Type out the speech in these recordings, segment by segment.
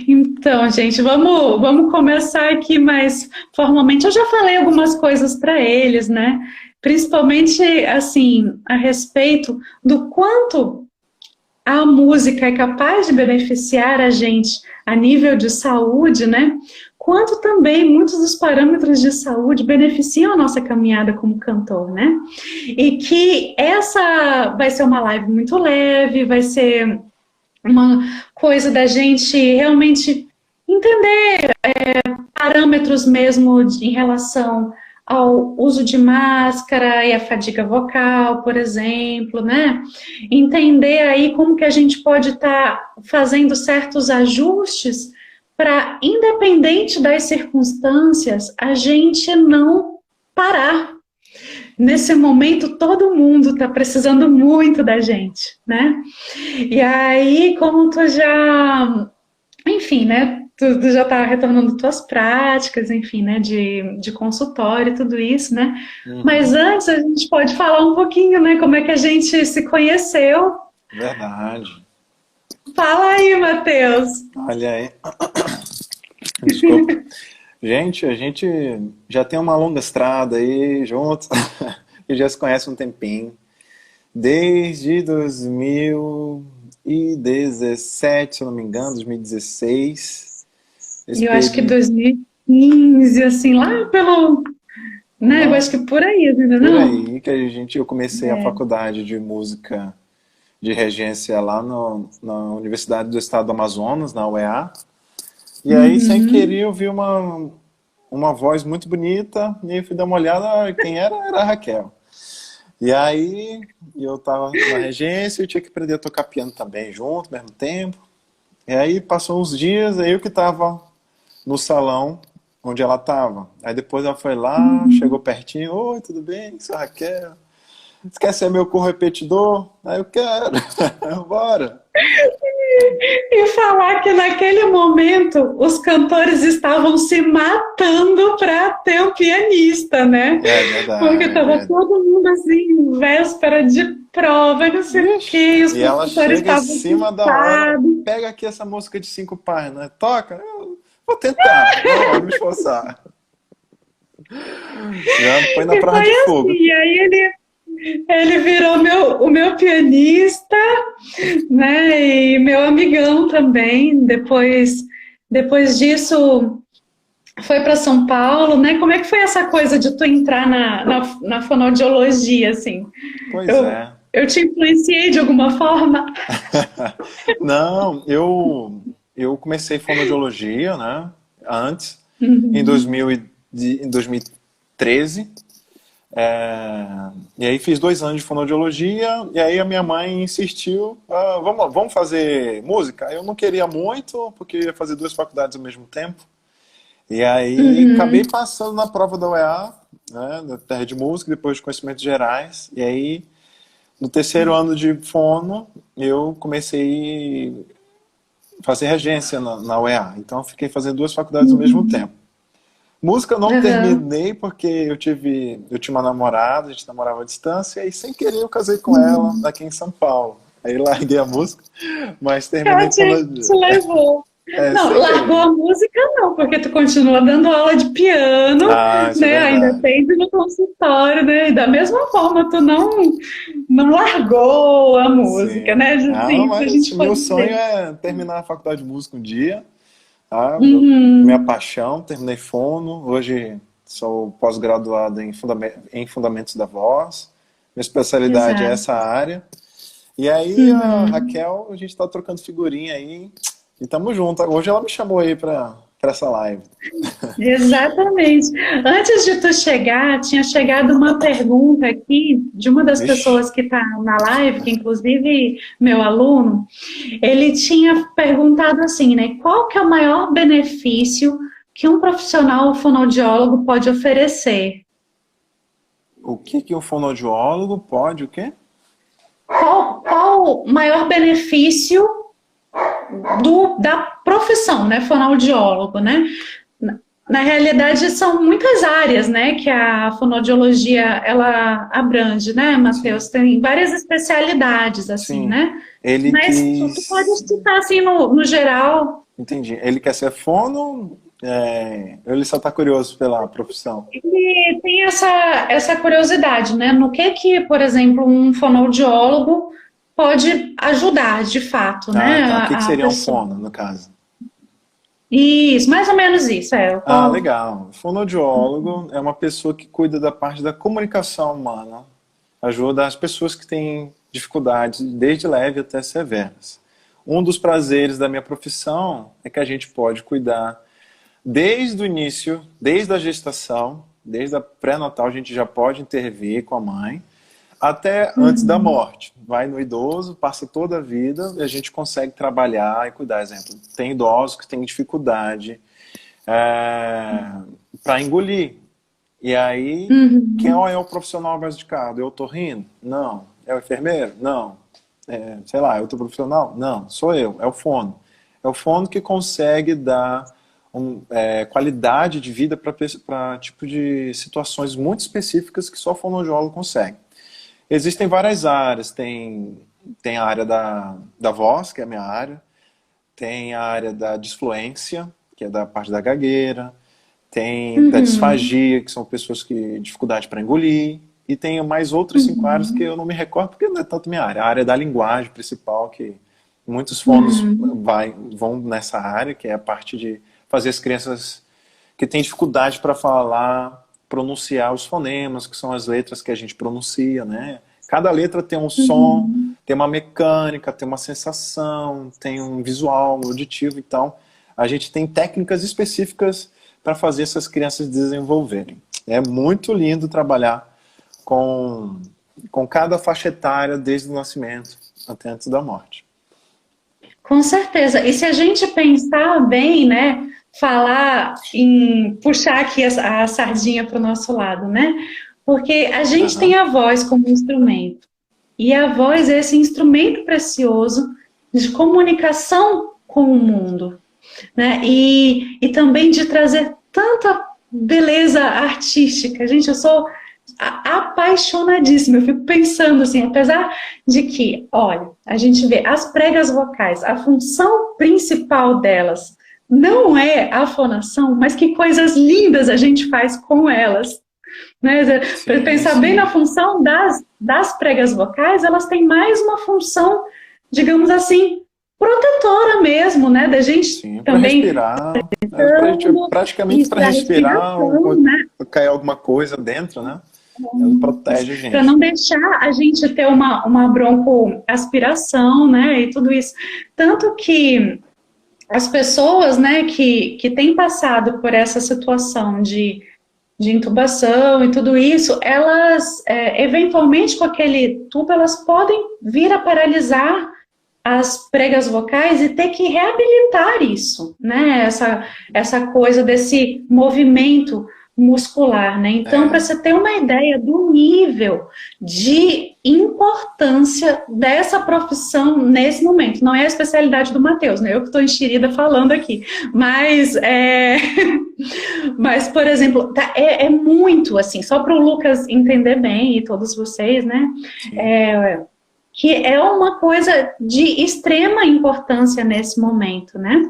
Então, gente, vamos começar aqui mais formalmente. Eu já falei algumas coisas para eles, né? Principalmente, assim, a respeito do quanto a música é capaz de beneficiar a gente a nível de saúde, né? Quanto também muitos dos parâmetros de saúde beneficiam a nossa caminhada como cantor, né? E que essa vai ser uma live muito leve, vai ser uma coisa da gente realmente entender parâmetros mesmo em relação ao uso de máscara e a fadiga vocal, por exemplo, né? Entender aí como que a gente pode estar fazendo certos ajustes para, independente das circunstâncias, a gente não parar. Nesse momento, todo mundo está precisando muito da gente, né? E aí, como tu já, enfim, né? Tu já está retornando tuas práticas, enfim, né? De consultório e tudo isso, né? Mas Uhum, antes a gente pode falar um pouquinho, né? Como é que a gente se conheceu. verdade. Fala aí, Matheus. Olha aí. Desculpa. Gente, a gente já tem uma longa estrada aí juntos e já se conhece um tempinho. Desde 2017, se eu não me engano, 2016. Esse E eu acho que período 2015, assim, lá pelo, né? Eu lá acho que por aí, ainda por não? aí que eu comecei a É. faculdade de música de regência lá na Universidade do Estado do Amazonas, na UEA. E aí, sem querer, Uhum. eu vi uma voz muito bonita e fui dar uma olhada, quem era? Era a Raquel. E aí, eu tava na regência, eu tinha que aprender a tocar piano também junto, ao mesmo tempo. E aí, passou uns dias, aí eu que tava no salão onde ela tava. Aí depois ela foi lá, chegou Uhum. pertinho, oi, tudo bem? Sou a Raquel. Você quer ser meu correpetidor? Aí eu quero. Bora. E falar que naquele momento os cantores estavam se matando para ter um pianista, né? É Porque estava verdade. todo mundo assim, em véspera de prova, não sei o Vixe. quê, e os E ela professores chega em estavam cima da hora, cansados. pega aqui essa música de cinco páginas, toca. Eu vou tentar, vou me esforçar. Já põe na E prova de foi fogo. assim, e aí ele virou o meu pianista, né? E meu amigão também. Depois disso, foi para São Paulo, né? Como é que foi essa coisa de tu entrar na fonoaudiologia, assim? Pois Eu, é. eu te influenciei de alguma forma? Não, eu comecei fonoaudiologia, né? Antes, em Uhum, 2000 em 2013. E aí fiz 2 anos de fonoaudiologia, e aí a minha mãe insistiu, vamos fazer música? Eu não queria muito, porque ia fazer duas faculdades ao mesmo tempo. E aí acabei uhum, passando na prova da UEA, né, da terra de música, depois de conhecimentos gerais. E aí, no terceiro ano de fono, eu comecei a fazer regência na UEA. Então eu fiquei fazendo duas faculdades ao mesmo uhum, tempo. Música eu não uhum, terminei porque eu tinha uma namorada, a gente namorava à distância, e sem querer eu casei com ela uhum. aqui em São Paulo. Aí larguei a música, mas Ela terminei te levou. Não, sem largou querer. a música não, porque tu continua dando aula de piano, Ah, isso é né? Ainda verdade. atende no consultório, né? E da mesma forma, tu não largou a música, Sim. né? Ah, Assim, se a mas gente meu pode sonho dizer. é terminar a faculdade de música um dia, tá? Minha Uhum, paixão, terminei fono, hoje sou pós-graduado em fundamentos da voz. Minha especialidade é exato. essa área. E aí a Uhum. Raquel, a gente tá trocando figurinha aí e tamo junto. Hoje ela me chamou aí pra essa live. Exatamente. Antes de tu chegar, tinha chegado uma pergunta aqui de uma das Vixe. pessoas que está na live, que inclusive meu aluno, ele tinha perguntado assim, né? Qual que é o maior benefício que um profissional fonoaudiólogo pode oferecer? O que que um fonoaudiólogo pode o quê? Qual o maior benefício da profissão, né? Fonoaudiólogo, né? na realidade, são muitas áreas, né, que a fonoaudiologia, ela abrange, né, Matheus? Tem várias especialidades, assim, Sim. né? Ele Mas tu pode quis. citar, assim, no geral. Entendi. Ele quer ser fono, ou ele só está curioso pela profissão? Ele tem essa curiosidade, né? No que, por exemplo, um fonoaudiólogo pode ajudar, de fato, Ah, né, tá. O que que a seria um pessoa. fono, no caso? Isso, mais ou menos isso, é. Ah, legal. Fonoaudiólogo é uma pessoa que cuida da parte da comunicação humana. Ajuda as pessoas que têm dificuldades, desde leve até severas. Um dos prazeres da minha profissão é que a gente pode cuidar desde o início, desde a gestação, desde a pré-natal, a gente já pode intervir com a mãe, até antes da Uhum, morte. Vai no idoso, passa toda a vida e a gente consegue trabalhar e cuidar. Exemplo, tem idosos que têm dificuldade para engolir. E aí, quem uhum. é o profissional mais indicado? É o otorrino? Não. É o enfermeiro? Não. Sei lá, é outro profissional? Não, sou eu, é o fono. É o fono que consegue dar qualidade de vida para tipo de situações muito específicas que só o fonoaudiólogo consegue. Existem várias áreas, tem a área da voz, que é a minha área, tem a área da disfluência, que é da parte da gagueira, tem da Uhum, disfagia, que são pessoas que dificuldade para engolir, e tem mais outras 5 áreas que uhum, eu não me recordo porque não é tanto minha área. A área da linguagem principal, que muitos fonos uhum. vão nessa área, que é a parte de fazer as crianças que têm dificuldade para falar, pronunciar os fonemas, que são as letras que a gente pronuncia, né? Cada letra tem um som, Uhum. tem uma mecânica, tem uma sensação, tem um visual, um auditivo, então a gente tem técnicas específicas para fazer essas crianças desenvolverem. É muito lindo trabalhar com, com cada faixa etária desde o nascimento até antes da morte. Com certeza. E se a gente pensar bem, né, falar em puxar aqui a sardinha para o nosso lado, né? Porque a gente tem Aham. a voz como instrumento. E a voz é esse instrumento precioso de comunicação com o mundo, né? E também de trazer tanta beleza artística. Gente, eu sou apaixonadíssima. Eu fico pensando assim, apesar de que, olha, a gente vê as pregas vocais, a função principal delas não é a fonação, mas que coisas lindas a gente faz com elas. Né? Para Sim, pensar bem na sim. função das pregas vocais, elas têm mais uma função, digamos assim, protetora mesmo, né? Da gente Sim, para também respirar, dando praticamente isso para para a respirar respiração, ou né? cair alguma coisa dentro, né? Ela protege a Para gente. não deixar a gente ter uma broncoaspiração, né? E tudo isso. Tanto que as pessoas, né, que têm passado por essa situação de intubação e tudo isso, elas, eventualmente, com aquele tubo, elas podem vir a paralisar as pregas vocais e ter que reabilitar isso, né? Essa coisa desse movimento muscular, né? Então, para É, você ter uma ideia do nível de importância dessa profissão nesse momento, não é a especialidade do Matheus, né? Eu que estou enxerida falando aqui, mas mas, por exemplo, é muito assim, só para o Lucas entender bem e todos vocês, né? sim. É, que é uma coisa de extrema importância nesse momento, né?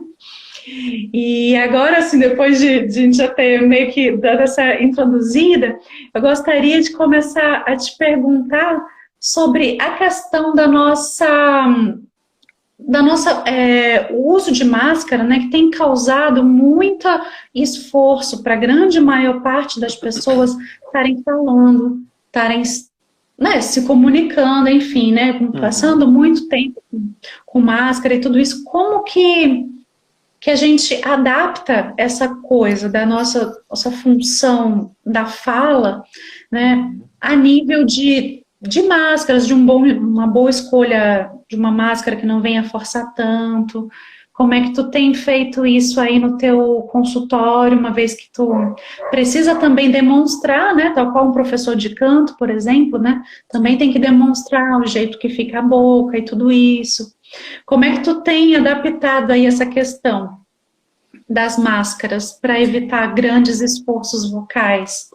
E agora, assim, depois de a gente já ter meio que dado essa introduzida, eu gostaria de começar a te perguntar sobre a questão o uso de máscara, né, que tem causado muito esforço para a grande maior parte das pessoas estarem falando, estarem, né, se comunicando, enfim, né, Uhum. passando muito tempo com máscara e tudo isso. Como que a gente adapta essa coisa da nossa função da fala, né, Uhum. a nível de máscaras, uma boa escolha de uma máscara que não venha forçar tanto. Como é que tu tem feito isso aí no teu consultório, uma vez que tu precisa também demonstrar, né, tal qual um professor de canto, por exemplo, né, também Sim. tem que demonstrar o jeito que fica a boca e tudo isso. Como é que tu tem adaptado aí essa questão? das máscaras para evitar grandes esforços vocais?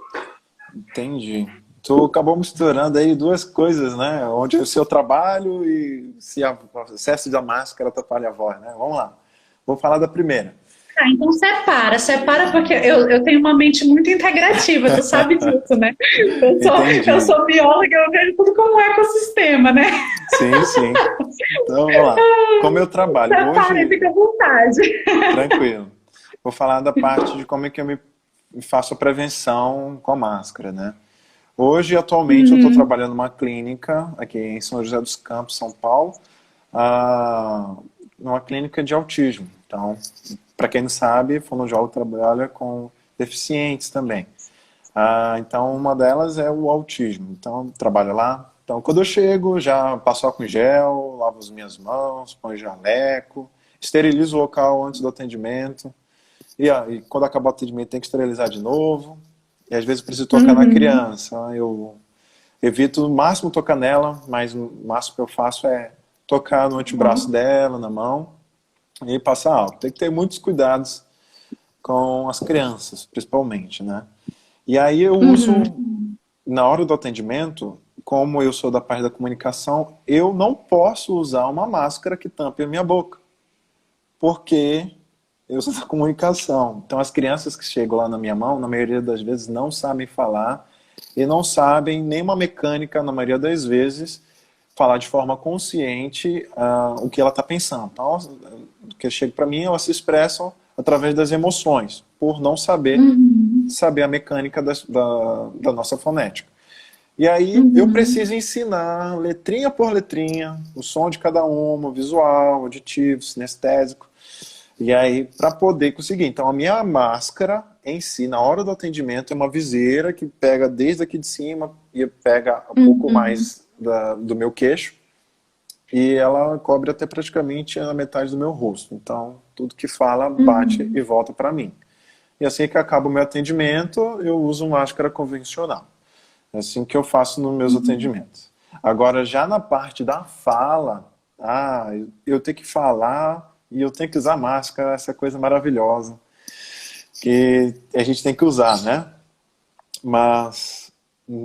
Entendi. Tu acabou misturando aí duas coisas, né? Onde é o seu trabalho e se o excesso da máscara atrapalha a voz, né? Vamos lá. Vou falar da primeira. Ah, então separa porque eu tenho uma mente muito integrativa, tu sabe disso, né? Eu Entendi. sou bióloga, eu vejo tudo como um ecossistema, né? Sim, sim. Então, vamos lá. Como eu trabalho Separa e hoje, fica à vontade. tranquilo. Vou falar da parte de como é que eu me faço a prevenção com a máscara, né? Hoje, atualmente, eu estou Uhum, trabalhando numa clínica aqui em São José dos Campos, São Paulo, ah, numa clínica de autismo. Então, para quem não sabe, fonoaudiólogo trabalha com deficientes também. Então, uma delas é o autismo. Então, eu trabalho lá. Então, quando eu chego, já passo álcool em gel, lavo as minhas mãos, ponho jaleco, esterilizo o local antes do atendimento. E quando acabar o atendimento, tem que esterilizar de novo. E às vezes eu preciso tocar na uhum, criança. Eu evito o máximo tocar nela, mas o máximo que eu faço é tocar no antebraço uhum, dela, na mão, e passar álcool. Tem que ter muitos cuidados com as crianças, principalmente, né? E aí eu uso, uhum, na hora do atendimento, como eu sou da parte da comunicação, eu não posso usar uma máscara que tampe a minha boca, porque eu sou da comunicação. Então as crianças que chegam lá na minha mão, na maioria das vezes, não sabem falar e não sabem nenhuma mecânica, na maioria das vezes, falar de forma consciente o que ela está pensando. Então, o que chega para mim, elas se expressam através das emoções, por não uhum, saber a mecânica da nossa fonética. E aí eu uhum, preciso ensinar, letrinha por letrinha, o som de cada uma, o visual, auditivo, sinestésico. E aí, para poder conseguir. Então, a minha máscara em si, na hora do atendimento, é uma viseira que pega desde aqui de cima e pega um pouco uhum, mais do meu queixo. E ela cobre até praticamente a metade do meu rosto. Então, tudo que fala bate e uhum, volta para mim. E assim que acaba o meu atendimento, eu uso máscara convencional. É assim que eu faço nos meus uhum. atendimentos. Agora, já na parte da fala, eu tenho que falar e eu tenho que usar máscara, essa coisa maravilhosa que a gente tem que usar, né? Mas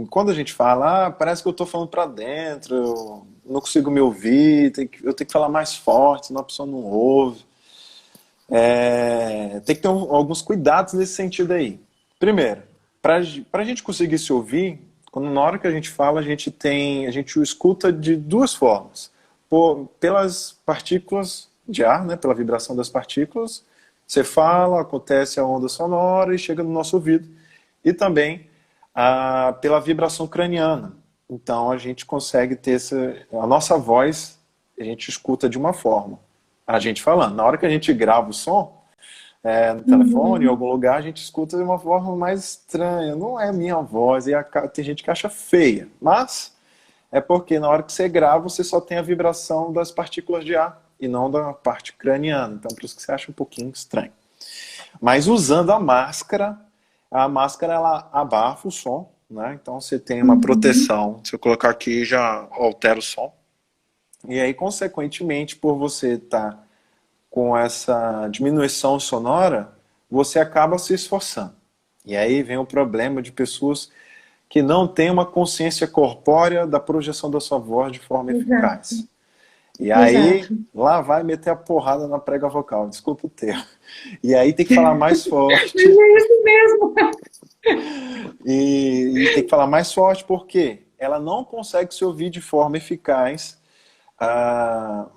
quando a gente fala, parece que eu estou falando para dentro, eu não consigo me ouvir, eu tenho que falar mais forte, senão a pessoa não ouve. Tem que ter alguns cuidados nesse sentido aí. Primeiro, para a gente conseguir se ouvir, quando na hora que a gente fala, a gente o escuta de duas formas. Pelas partículas de ar, né, pela vibração das partículas, você fala, acontece a onda sonora e chega no nosso ouvido. E também pela vibração craniana. Então a gente consegue ter a nossa voz, a gente escuta de uma forma. A gente falando. Na hora que a gente grava o som, no telefone, em Uhum. algum lugar, a gente escuta de uma forma mais estranha. Não é minha voz, tem gente que acha feia. Mas é porque na hora que você grava, você só tem a vibração das partículas de ar e não da parte craniana. Então por isso que você acha um pouquinho estranho. Mas usando a máscara ela abafa o som, né? Então você tem uma Uhum. proteção. Se eu colocar aqui, já altera o som. E aí, consequentemente, por você estar com essa diminuição sonora, você acaba se esforçando. E aí vem o problema de pessoas que não têm uma consciência corpórea da projeção da sua voz de forma Exato, eficaz. E aí, exato. lá vai meter a porrada na prega vocal, desculpa o termo. E aí tem que falar mais Mas forte, é isso mesmo. e tem que falar mais forte porque ela não consegue se ouvir de forma eficaz ah,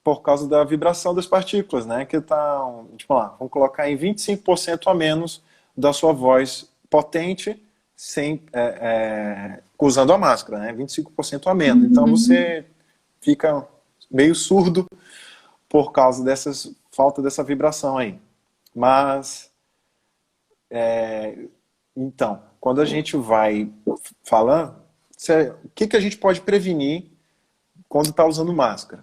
por causa da vibração das partículas, né? Que tá, tipo lá, vamos colocar em 25% a menos da sua voz potente usando a máscara, né? 25% a menos. Então Uhum. você fica meio surdo por causa falta dessa vibração aí. Mas então, quando a gente vai falando, o que a gente pode prevenir quando está usando máscara?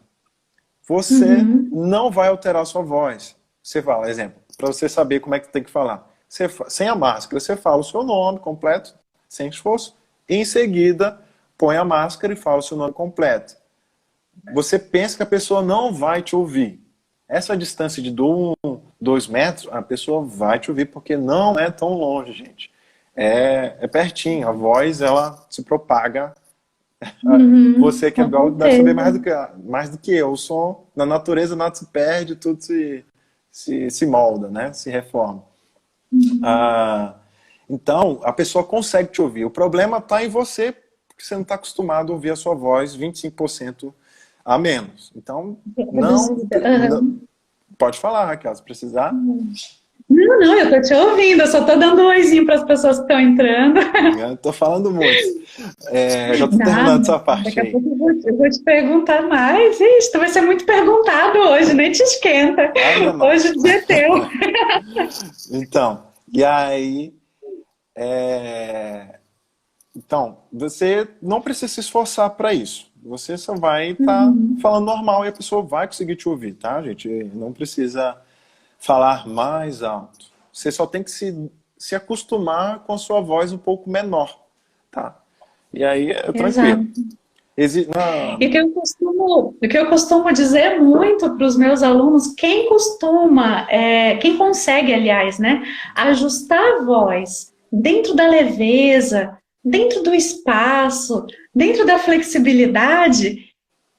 Você Uhum. não vai alterar a sua voz. Você fala, exemplo, para você saber como é que tem que falar. Sem a máscara, você fala o seu nome completo, sem esforço, e em seguida põe a máscara e fala o seu nome completo. Você pensa que a pessoa não vai te ouvir. Essa distância de 2 metros, a pessoa vai te ouvir, porque não é tão longe, gente. É pertinho, a voz, ela se propaga. Uhum, Você que é com biólogo deve saber certeza. mais do que eu. O som, na natureza, nada se perde, tudo se molda, né? Se reforma. Uhum. Ah, então, a pessoa consegue te ouvir. O problema está em você, porque você não está acostumado a ouvir a sua voz 25% a menos. Então, não, Reduzida. não... Aham. Pode falar, Raquel, se precisar. Não, não, eu tô te ouvindo, eu só tô dando um oizinho para as pessoas que estão entrando. Eu tô falando muito. Já tô Nada, terminando essa parte daqui a aí. pouco eu vou te perguntar mais. Ixi, tu vai ser muito perguntado hoje, nem te esquenta. Ainda Hoje o mais. dia é teu. Então, e aí... Então, você não precisa se esforçar para isso. Você só vai estar Uhum. falando normal e a pessoa vai conseguir te ouvir, tá, gente? Não precisa falar mais alto. Você só tem que se acostumar com a sua voz um pouco menor, tá? E aí é tranquilo. Exato. Não, E o que eu costumo dizer muito para os meus alunos, quem consegue, aliás, né, ajustar a voz dentro da leveza, dentro do espaço, dentro da flexibilidade,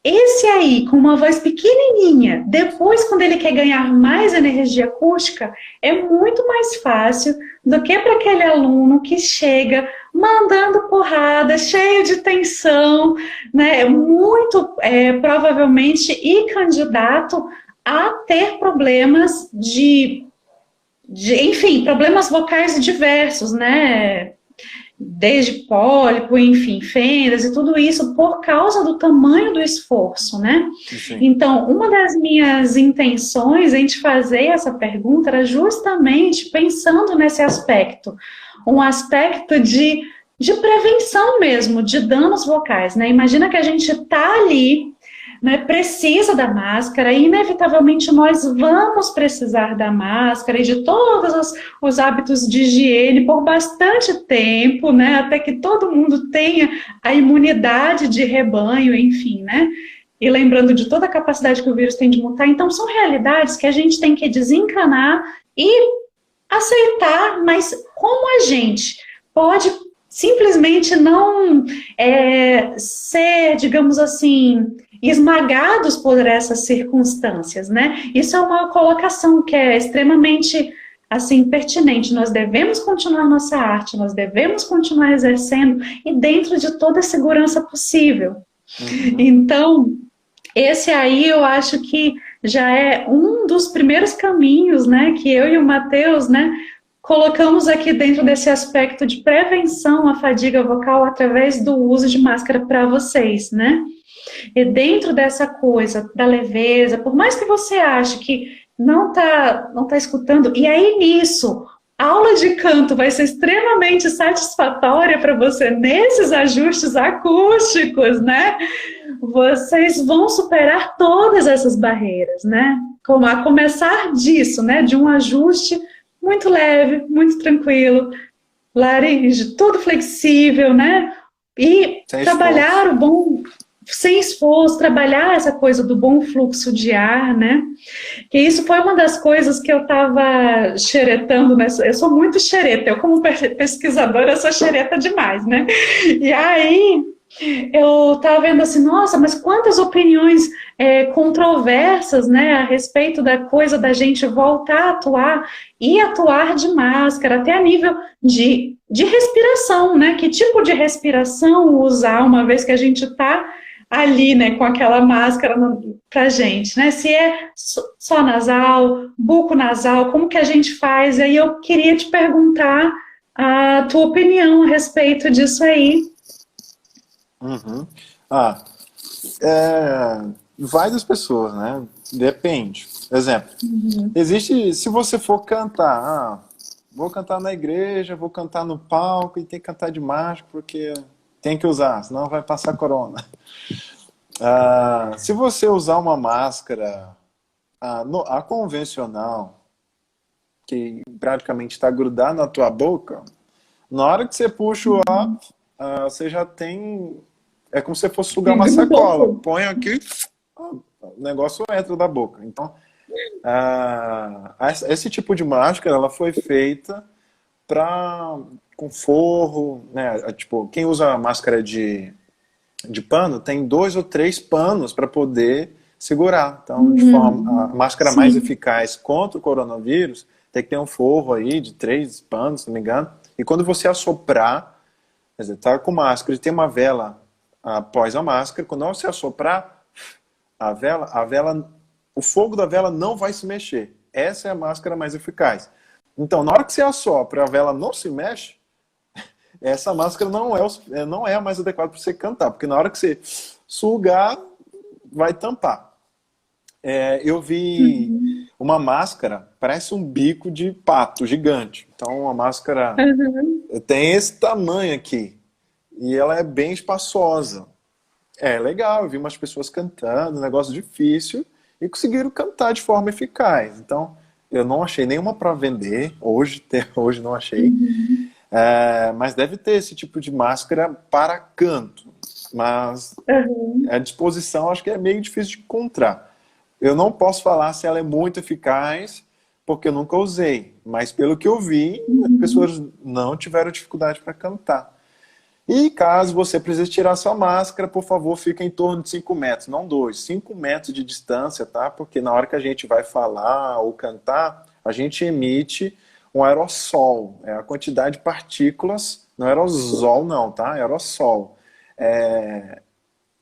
esse aí, com uma voz pequenininha, depois, quando ele quer ganhar mais energia acústica, é muito mais fácil do que para aquele aluno que chega mandando porrada, cheio de tensão, né? Muito provavelmente e candidato a ter problemas enfim, problemas vocais diversos, né? Desde pólipo, enfim, fendas e tudo isso por causa do tamanho do esforço, né? sim. Então, uma das minhas intenções em te fazer essa pergunta era justamente pensando nesse aspecto, um aspecto de prevenção mesmo, de danos vocais, né? Imagina que a gente está ali, né, precisa da máscara, e inevitavelmente nós vamos precisar da máscara e de todos os hábitos de higiene por bastante tempo, né, até que todo mundo tenha a imunidade de rebanho, enfim, né, e lembrando de toda a capacidade que o vírus tem de mutar. Então, são realidades que a gente tem que desencanar e aceitar, mas como a gente pode simplesmente não ser, digamos assim, esmagados por essas circunstâncias, né? Isso é uma colocação que é extremamente assim pertinente. Nós devemos continuar nossa arte, nós devemos continuar exercendo e dentro de toda a segurança possível. Uhum. Então, esse aí eu acho que já é um dos primeiros caminhos, né, que eu e o Matheus, né, colocamos aqui dentro desse aspecto de prevenção à fadiga vocal através do uso de máscara para vocês, né? E dentro dessa coisa da leveza, por mais que você ache que não tá escutando, e aí nisso, a aula de canto vai ser extremamente satisfatória para você nesses ajustes acústicos, né? Vocês vão superar todas essas barreiras, né? Como a começar disso, né? De um ajuste muito leve, muito tranquilo, laringe, tudo flexível, né? E Sem esforço. trabalhar o bom, sem esforço, trabalhar essa coisa do bom fluxo de ar, né? Que isso foi uma das coisas que eu estava xeretando, né? Eu sou muito xereta, eu como pesquisadora, eu sou xereta demais, né? E aí eu estava vendo assim, nossa, mas quantas opiniões controversas, né, a respeito da coisa da gente voltar a atuar e atuar de máscara, até a nível de respiração, né? Que tipo de respiração usar uma vez que a gente está ali, né, com aquela máscara pra gente, né? Se é só nasal, buco nasal, como que a gente faz? E aí eu queria te perguntar a tua opinião a respeito disso aí. Uhum. Ah, vai das pessoas, né? Depende. Exemplo, Uhum. existe, se você for cantar, vou cantar na igreja, vou cantar no palco e tem que cantar de máscara porque tem que usar, senão vai passar corona. Se você usar uma máscara, a convencional, que praticamente está grudada na tua boca, na hora que você puxa o ar, você já tem. É como se fosse sugar uma Vive um sacola. pouco. Põe aqui, o negócio entra da boca. Então, Esse tipo de máscara, ela foi feita com forro, né? Tipo, quem usa máscara de pano tem 2 ou 3 panos para poder segurar. Então, a máscara mais Sim. eficaz contra o coronavírus tem que ter um forro aí de 3 panos, se não me engano. E quando você assoprar, quer dizer, tá com máscara e tem uma vela após a máscara, quando você assoprar a vela, o fogo da vela não vai se mexer. Essa é a máscara mais eficaz. Então, na hora que você assopra, a vela não se mexe, essa máscara não é a mais adequada para você cantar, porque na hora que você sugar, vai tampar. Eu vi uma máscara, parece um bico de pato gigante. Então, uma máscara Uhum. tem esse tamanho aqui. E ela é bem espaçosa. É legal, eu vi umas pessoas cantando, um negócio difícil, e conseguiram cantar de forma eficaz. Então, eu não achei nenhuma para vender, hoje não achei. Mas deve ter esse tipo de máscara para canto. Mas Uhum. a disposição acho que é meio difícil de encontrar. Eu não posso falar se ela é muito eficaz, porque eu nunca usei. Mas pelo que eu vi, as Uhum. pessoas não tiveram dificuldade para cantar. E caso você precise tirar sua máscara, por favor, fique em torno de 5 metros, não 2, 5 metros de distância, tá? Porque na hora que a gente vai falar ou cantar, a gente emite um aerossol. É a quantidade de partículas, não é aerosol não, tá? É aerossol. É,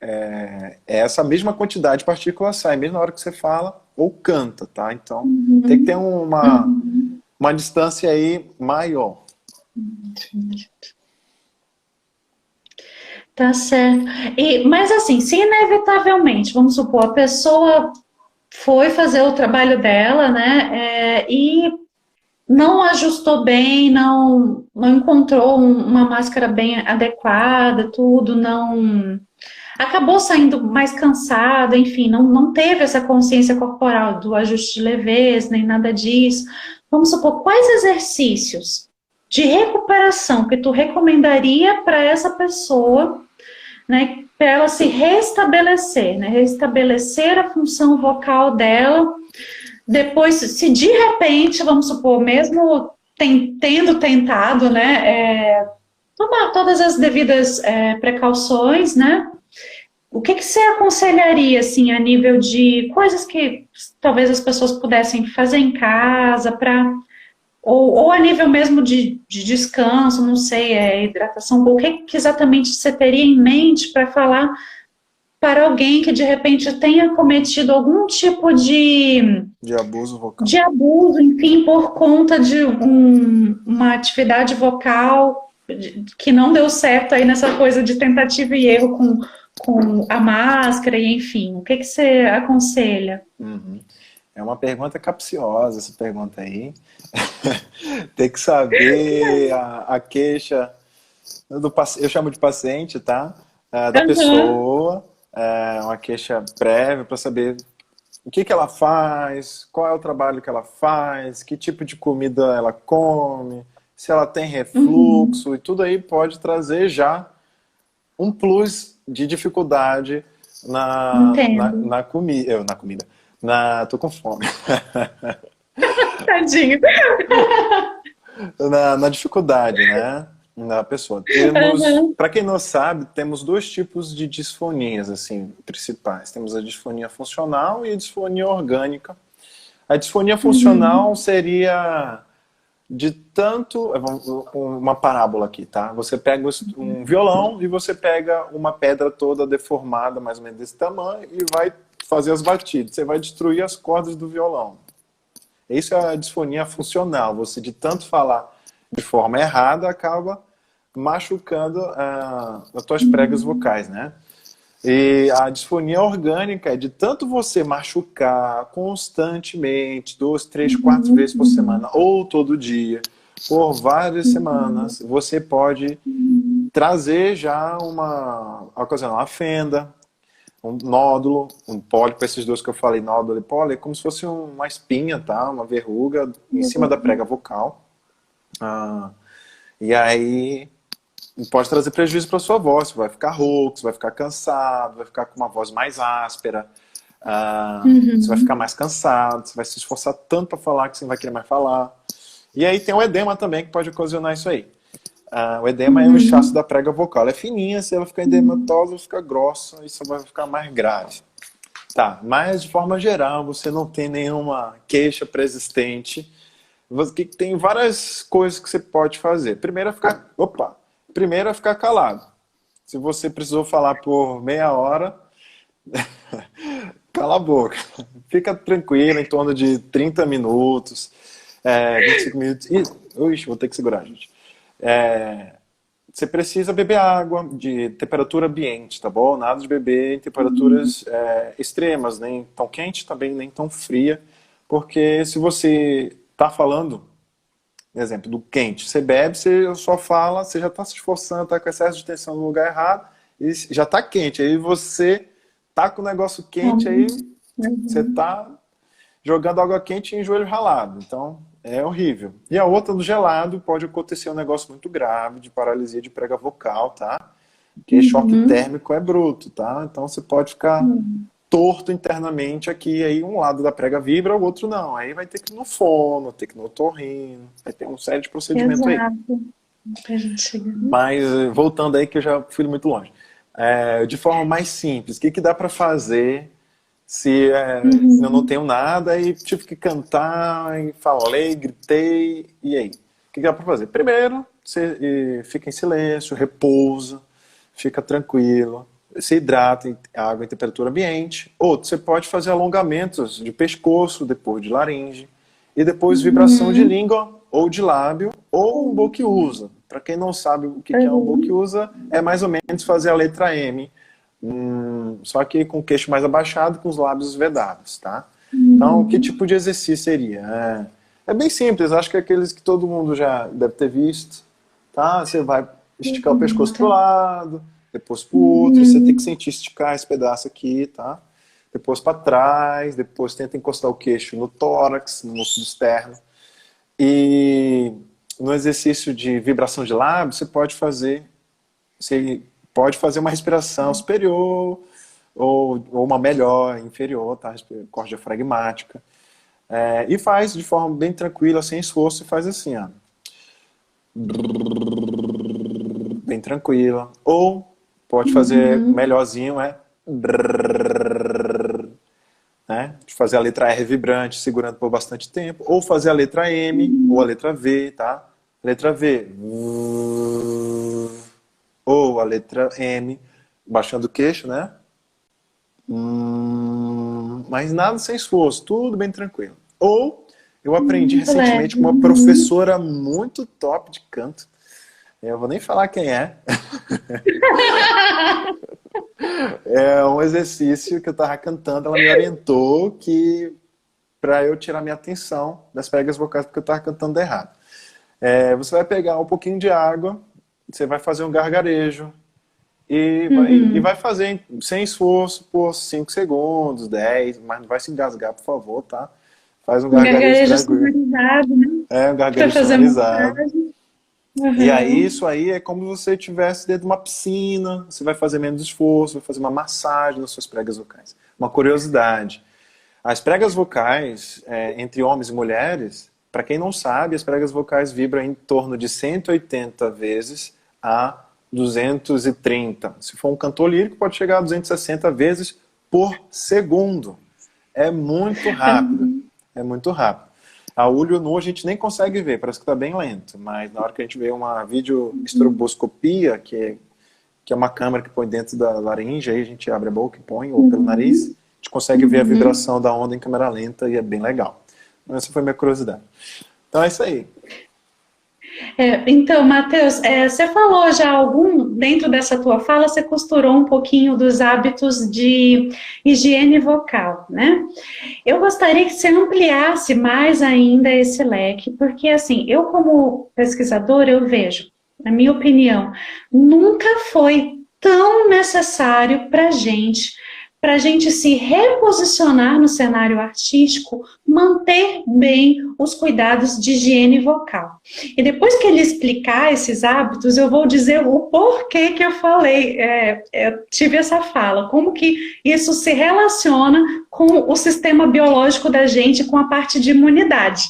é essa mesma quantidade de partículas sai, mesmo na hora que você fala ou canta, tá? Então, tem que ter Uhum. Uhum. uma distância aí maior. Tá certo. Mas assim, se inevitavelmente, vamos supor, a pessoa foi fazer o trabalho dela, né? E não ajustou bem, não encontrou uma máscara bem adequada, tudo, não acabou saindo mais cansada, enfim, não teve essa consciência corporal do ajuste de leveza, nem nada disso. Vamos supor, quais exercícios de recuperação que tu recomendaria para essa pessoa, né, para ela se restabelecer, né, restabelecer a função vocal dela, depois, se de repente, vamos supor, mesmo tendo tentado, né, tomar todas as devidas precauções, né, o que você aconselharia, assim, a nível de coisas que talvez as pessoas pudessem fazer em casa, ou a nível mesmo de descanso, não sei, hidratação, o que exatamente você teria em mente para falar para alguém que de repente tenha cometido algum tipo De abuso de vocal. abuso, enfim, por conta de uma atividade vocal que não deu certo aí nessa coisa de tentativa e erro com a máscara, e enfim, o que você aconselha? Uhum. É uma pergunta capciosa essa pergunta aí. Tem que saber a queixa eu chamo de paciente, tá? Da Aham. pessoa, uma queixa prévia para saber o que ela faz, qual é o trabalho que ela faz, que tipo de comida ela come, se ela tem Uhum. refluxo, e tudo aí pode trazer já um plus de dificuldade Entendo. na comida. Tô com fome. Tadinho. Na dificuldade, né? Da pessoa. Temos, Aham. para quem não sabe, temos 2 tipos de disfonias assim principais. Temos a disfonia funcional e a disfonia orgânica. A disfonia funcional Uhum. seria de tanto, uma parábola aqui, tá? Você pega um violão e você pega uma pedra toda deformada, mais ou menos desse tamanho, e vai fazer as batidas. Você vai destruir as cordas do violão. Isso é a disfonia funcional. Você, de tanto falar de forma errada, acaba machucando as tuas pregas vocais, né? E a disfonia orgânica é de tanto você machucar constantemente, 2, 3, 4 vezes por Uhum. semana, ou todo dia, por várias Uhum. semanas, você pode trazer já ocasionar uma fenda, um nódulo, um pólipo, esses dois que eu falei, nódulo e pólipo, é como se fosse uma espinha, tá? Uma verruga em cima da prega vocal. Ah, e aí pode trazer prejuízo para sua voz, você vai ficar rouco, você vai ficar cansado, vai ficar com uma voz mais áspera. Você vai ficar mais cansado, você vai se esforçar tanto para falar que você não vai querer mais falar. E aí tem o edema também que pode ocasionar isso aí. O edema é o inchaço da prega vocal. Ela é fininha, se ela ficar edematosa, ela fica grossa, isso vai ficar mais grave. Tá, mas de forma geral, você não tem nenhuma queixa persistente. Tem várias coisas que você pode fazer. Primeiro é ficar calado. Se você precisou falar por meia hora, cala a boca. Fica tranquilo, em torno de 30 minutos, 25 minutos. Ixi, vou ter que segurar, gente. Você precisa beber água de temperatura ambiente, tá bom? Nada de beber em temperaturas extremas, nem tão quente, também nem tão fria, porque se você está falando, exemplo, do quente, você bebe, você só fala, você já está se esforçando, está com excesso de tensão no lugar errado, e já está quente, aí você tá com o negócio quente, aí você tá jogando água quente em joelho ralado, então é horrível. E a outra, do gelado, pode acontecer um negócio muito grave de paralisia de prega vocal, tá? Porque choque térmico é bruto, tá? Então você pode ficar torto internamente aqui, aí um lado da prega vibra, o outro não. Aí vai ter que ir no fono, ter que ir no otorrino, vai ter uma série de procedimentos aí. Mas voltando aí que eu já fui muito longe. De forma mais simples, o que dá para fazer se eu não tenho nada e tive que cantar, e falei, gritei, e aí? O que dá para fazer? Primeiro, você fica em silêncio, repousa, fica tranquilo, se hidrata em água em temperatura ambiente. Outro, você pode fazer alongamentos de pescoço, depois de laringe, e depois vibração de língua ou de lábio, ou um boquiusa. Para quem não sabe o que é um boquiusa, é mais ou menos fazer a letra M, só que com o queixo mais abaixado, com os lábios vedados, tá? Então, que tipo de exercício seria? É bem simples, acho que é aqueles que todo mundo já deve ter visto, tá? Você vai esticar o pescoço pro lado, depois pro outro, você tem que sentir esticar esse pedaço aqui, tá? Depois para trás, depois tenta encostar o queixo no tórax, no músculo externo. E no exercício de vibração de lábios, você pode fazer uma respiração superior ou uma melhor, inferior, tá? Corte diafragmática. E faz de forma bem tranquila, sem esforço, e faz assim, ó. Bem tranquila. Ou pode fazer melhorzinho, né? De fazer a letra R vibrante, segurando por bastante tempo. Ou fazer a letra M ou a letra V, tá? Letra V. Ou a letra M, baixando o queixo, né? Mas nada sem esforço, tudo bem tranquilo. Ou eu aprendi recentemente com uma professora muito top de canto. Eu vou nem falar quem é. É um exercício que eu estava cantando, ela me orientou para eu tirar minha atenção das pregas vocais, porque eu estava cantando errado. Você vai pegar um pouquinho de água, você vai fazer um gargarejo e vai fazer sem esforço por 5 segundos, 10, mas não vai se engasgar, por favor, tá? Faz um gargarejo sonorizado, né? Um gargarejo sonorizado. E aí, isso aí é como se você estivesse dentro de uma piscina, você vai fazer menos esforço, vai fazer uma massagem nas suas pregas vocais. Uma curiosidade, as pregas vocais, entre homens e mulheres, para quem não sabe, as pregas vocais vibram em torno de 180 vezes a 230. Se for um cantor lírico, pode chegar a 260 vezes por segundo. É muito rápido. É muito rápido. A olho nu a gente nem consegue ver, parece que está bem lento. Mas na hora que a gente vê uma videoestroboscopia, que é uma câmera que põe dentro da laringe, aí a gente abre a boca e põe, ou pelo nariz, a gente consegue ver a vibração da onda em câmera lenta e é bem legal. Essa foi a minha curiosidade. Então é isso aí. Então, Matheus, você falou já dentro dessa tua fala, você costurou um pouquinho dos hábitos de higiene vocal, né? Eu gostaria que você ampliasse mais ainda esse leque, porque assim, eu como pesquisadora, eu vejo, na minha opinião, nunca foi tão necessário para a gente para a gente se reposicionar no cenário artístico, manter bem os cuidados de higiene vocal. E depois que ele explicar esses hábitos, eu vou dizer o porquê que eu falei, eu tive essa fala, como que isso se relaciona com o sistema biológico da gente, com a parte de imunidade.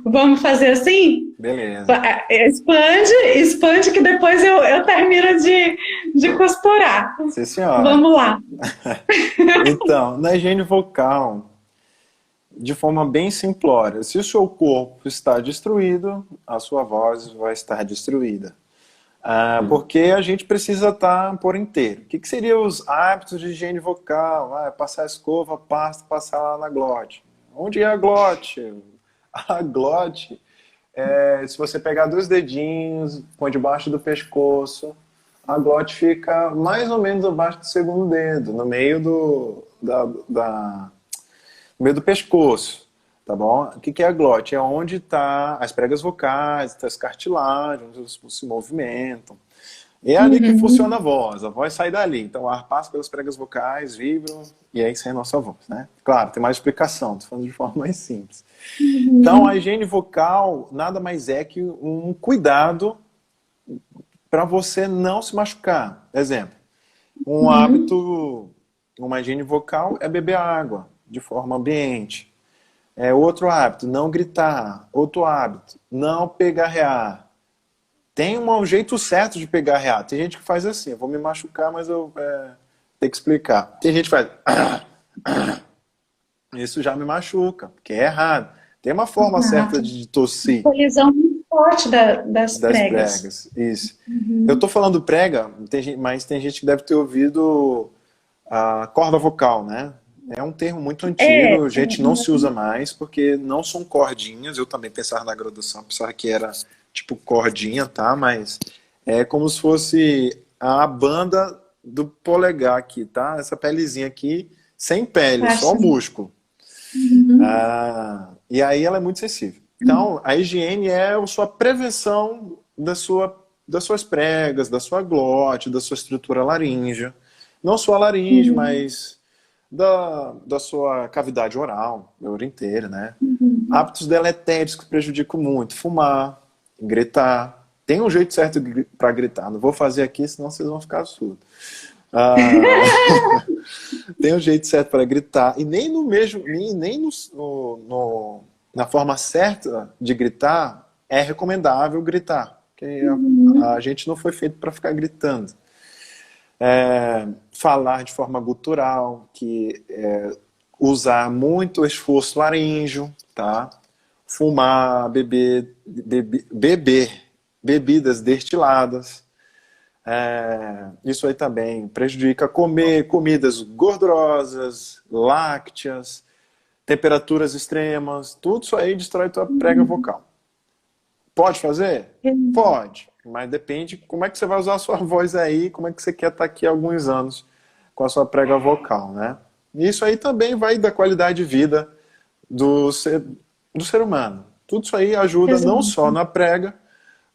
Vamos fazer assim? Beleza. Expande que depois eu termino de costurar. Sim, senhora. Vamos lá. Então, na higiene vocal, de forma bem simplória, se o seu corpo está destruído, a sua voz vai estar destruída. Porque a gente precisa estar por inteiro. O que seriam os hábitos de higiene vocal? Passar a escova, pasta, passar lá na glote. Onde é a glote? A glote se você pegar 2 dedinhos, põe debaixo do pescoço, a glote fica mais ou menos abaixo do segundo dedo, no meio no meio do pescoço, tá bom? O que é a glote? É onde está as pregas vocais, as cartilagens, onde se movimentam. É ali que funciona a voz sai dali. Então o ar passa pelas pregas vocais, vibram, e aí sai a nossa voz, né? Claro, tem mais explicação, estou falando de forma mais simples. Então a higiene vocal nada mais é que um cuidado para você não se machucar. Exemplo, um hábito, uma higiene vocal é beber água de forma ambiente. Outro hábito, não gritar. Outro hábito, não pegarrear. Tem um jeito certo de pegarrear. Tem gente que faz assim, eu vou me machucar, mas eu tenho que explicar. Tem gente que faz... Isso já me machuca, porque é errado. Tem uma forma certa de tossir. Colisão muito forte das pregas. Isso. Eu estou falando prega, mas tem gente que deve ter ouvido a corda vocal, né? É um termo muito antigo, a gente não se usa mais, porque não são cordinhas. Eu também pensava na graduação, pensava que era tipo cordinha, tá? Mas é como se fosse a banda do polegar aqui, tá? Essa pelezinha aqui, sem pele, só músculo. E aí ela é muito sensível. Então, a higiene é a sua prevenção das suas pregas, da sua glote, da sua estrutura laríngea. Não só a laringe, mas da sua cavidade oral, a ouro inteira, né? Hábitos deletérios que prejudicam muito. Fumar, gritar. Tem um jeito certo para gritar. Não vou fazer aqui, senão vocês vão ficar surdos. Tem um jeito certo para gritar. E nem na forma certa de gritar é recomendável gritar. Porque a gente não foi feito para ficar gritando. Falar de forma gutural, usar muito esforço laríngeo, tá? Fumar, beber bebidas destiladas. Isso aí também prejudica. Comer comidas gordurosas, lácteas, temperaturas extremas, tudo isso aí destrói tua prega vocal. Pode fazer? Pode, mas depende como é que você vai usar a sua voz aí, como é que você quer estar aqui há alguns anos com a sua prega vocal, né? Isso aí também vai da qualidade de vida do ser humano. Tudo isso aí ajuda não só na prega,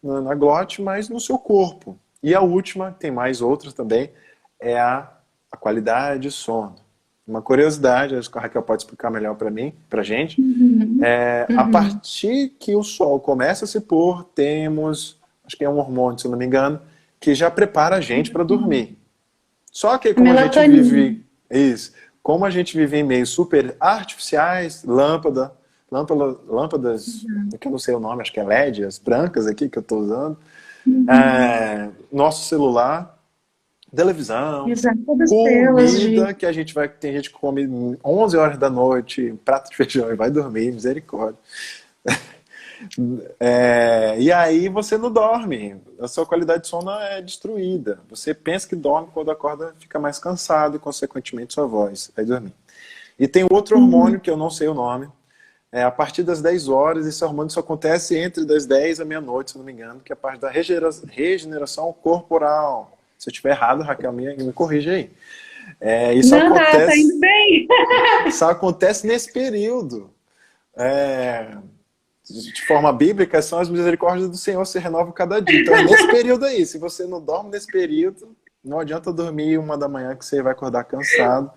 na glote, mas no seu corpo. E a última, tem mais outras também, é a qualidade de sono. Uma curiosidade, acho que a Raquel pode explicar melhor pra gente. A partir que o sol começa a se pôr, temos, acho que é um hormônio, se eu não me engano, que já prepara a gente para dormir. Só que como a gente vive... Isso. Como a gente vive em meios super artificiais, lâmpadas, que eu não sei o nome, acho que é LED, as brancas aqui que eu estou usando, nosso celular, televisão, comida que a gente vai... Tem gente que come 11 horas da noite, prato de feijão e vai dormir, misericórdia. E aí você não dorme, a sua qualidade de sono é destruída. Você pensa que dorme, quando acorda fica mais cansado e consequentemente sua voz vai dormir. E tem outro hormônio que eu não sei o nome, a partir das 10 horas, esse hormônio só acontece entre das 10 à meia-noite, se não me engano, que é a parte da regeneração corporal. Se eu estiver errado, Raquel, me corrija aí. Isso não, acontece, tá indo bem. Isso acontece nesse período. De forma bíblica, são as misericórdias do Senhor se renovam cada dia. Então é nesse período aí. Se você não dorme nesse período, não adianta dormir 1 da manhã que você vai acordar cansado.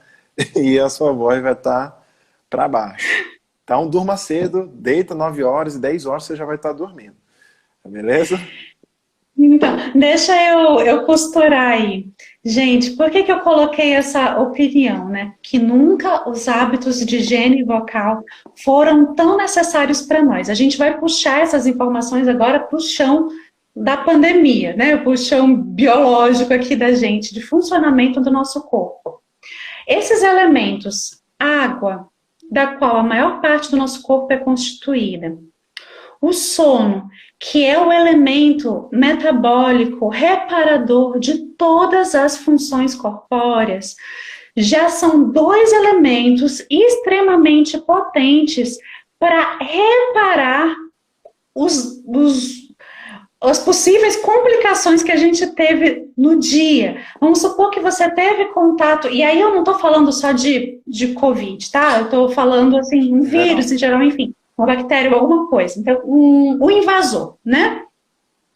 e a sua voz vai estar para baixo. Então, durma cedo, deita 9 horas e 10 horas você já vai estar dormindo. Beleza? Então, deixa eu costurar aí. Gente, por que eu coloquei essa opinião, né? Que nunca os hábitos de higiene vocal foram tão necessários para nós. A gente vai puxar essas informações agora para o chão da pandemia, né? Para o chão biológico aqui da gente, de funcionamento do nosso corpo. Esses elementos, água, da qual a maior parte do nosso corpo é constituída, o sono, que é o elemento metabólico reparador de todas as funções corpóreas, já são 2 elementos extremamente potentes para reparar as possíveis complicações que a gente teve no dia. Vamos supor que você teve contato, e aí eu não estou falando só de Covid, tá? Eu estou falando, assim, um vírus em geral, enfim, uma bactéria ou alguma coisa. Então, um invasor, né?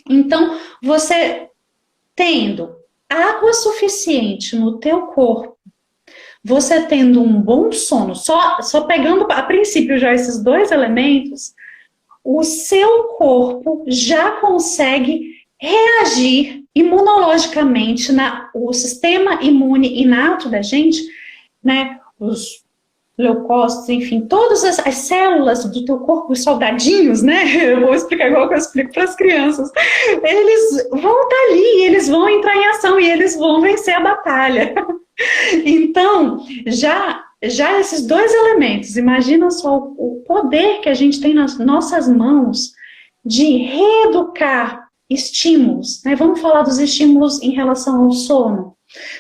Então, você tendo água suficiente no teu corpo, você tendo um bom sono, só pegando a princípio já esses 2 elementos, o seu corpo já consegue reagir imunologicamente, o sistema imune inato da gente, né, os leucócitos, enfim, todas as células do teu corpo, os soldadinhos, né, eu vou explicar igual que eu explico para as crianças, eles vão estar ali, eles vão entrar em ação e eles vão vencer a batalha. Então, já esses 2 elementos, imagina só o poder que a gente tem nas nossas mãos de reeducar estímulos, né? Vamos falar dos estímulos em relação ao sono,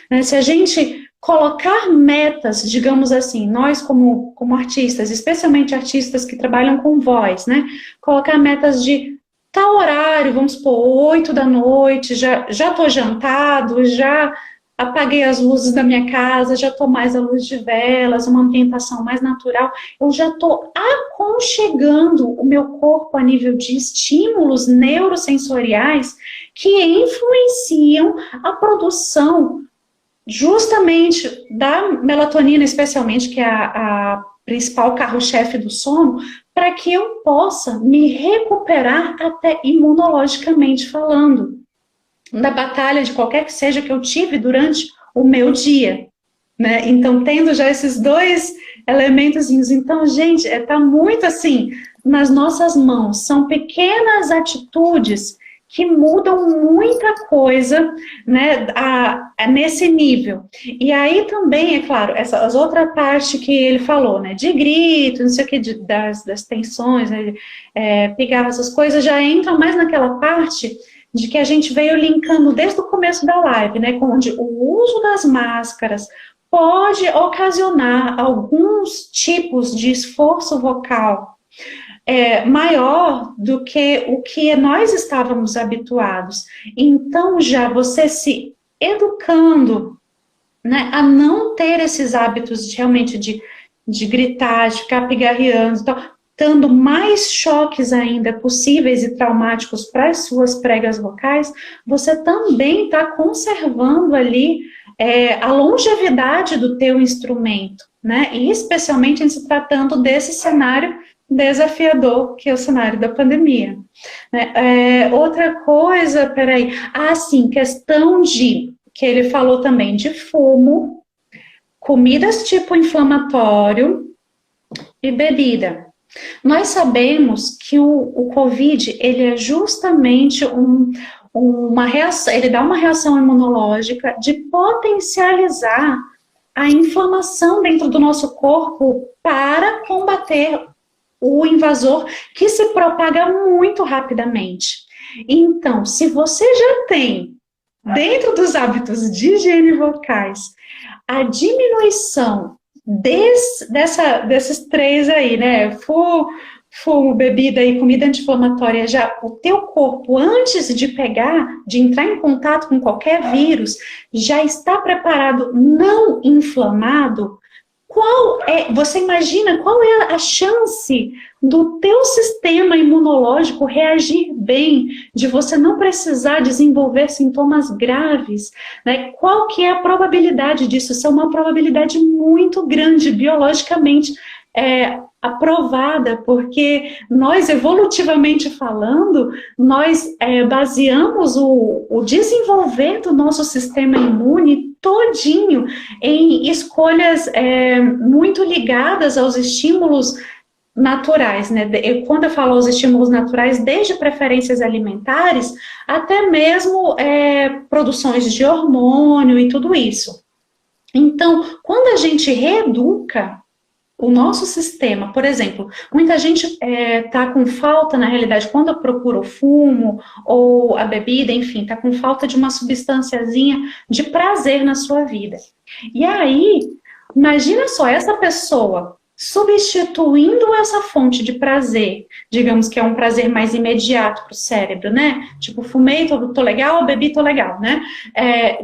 né? Se a gente colocar metas, digamos assim, nós como artistas, especialmente artistas que trabalham com voz, né? Colocar metas de tal horário, vamos supor, 8 da noite, já estou jantado, já apaguei as luzes da minha casa, já estou mais à luz de velas, uma ambientação mais natural, eu já estou aconchegando o meu corpo a nível de estímulos neurosensoriais que influenciam a produção justamente da melatonina, especialmente, que é a principal carro-chefe do sono, para que eu possa me recuperar até imunologicamente falando, da batalha de qualquer que seja que eu tive durante o meu dia, né? Então, tendo já esses 2 elementozinhos, então, gente, tá muito assim, nas nossas mãos, são pequenas atitudes que mudam muita coisa, né, nesse nível. E aí também, é claro, as outra parte que ele falou, né, de grito, não sei o que, das tensões, né, pigarro, essas coisas, já entram mais naquela parte de que a gente veio linkando desde o começo da live, né, onde o uso das máscaras pode ocasionar alguns tipos de esforço vocal maior do que o que nós estávamos habituados. Então, já você se educando, né, a não ter esses hábitos realmente de gritar, de ficar pigarreando, então, dando mais choques ainda possíveis e traumáticos para as suas pregas vocais, você também está conservando ali a longevidade do teu instrumento, né? E especialmente em se tratando desse cenário desafiador, que é o cenário da pandemia. Outra coisa, peraí, sim, questão que ele falou também de fumo, comidas tipo inflamatório e bebida. Nós sabemos que o COVID, ele é justamente uma reação, ele dá uma reação imunológica de potencializar a inflamação dentro do nosso corpo para combater o invasor que se propaga muito rapidamente. Então, se você já tem, dentro dos hábitos de higiene vocais, a diminuição desses 3 aí, né? Fumo, bebida e comida anti-inflamatória, já o teu corpo, antes de entrar em contato com qualquer vírus, já está preparado, não inflamado. Você imagina qual é a chance do teu sistema imunológico imunológico reagir bem, de você não precisar desenvolver sintomas graves, né? Qual que é a probabilidade disso? Isso é uma probabilidade muito grande, biologicamente aprovada, porque nós, evolutivamente falando, nós baseamos o desenvolver do nosso sistema imune todinho em escolhas muito ligadas aos estímulos naturais, né? Quando eu falo os estímulos naturais, desde preferências alimentares até mesmo produções de hormônio e tudo isso. Então, quando a gente reeduca o nosso sistema, por exemplo, muita gente está com falta, na realidade, quando procura o fumo ou a bebida, enfim, está com falta de uma substânciazinha de prazer na sua vida. E aí, imagina só, essa pessoa substituindo essa fonte de prazer, digamos que é um prazer mais imediato para o cérebro, né? Tipo, fumei, tô legal, bebi, tô legal, né?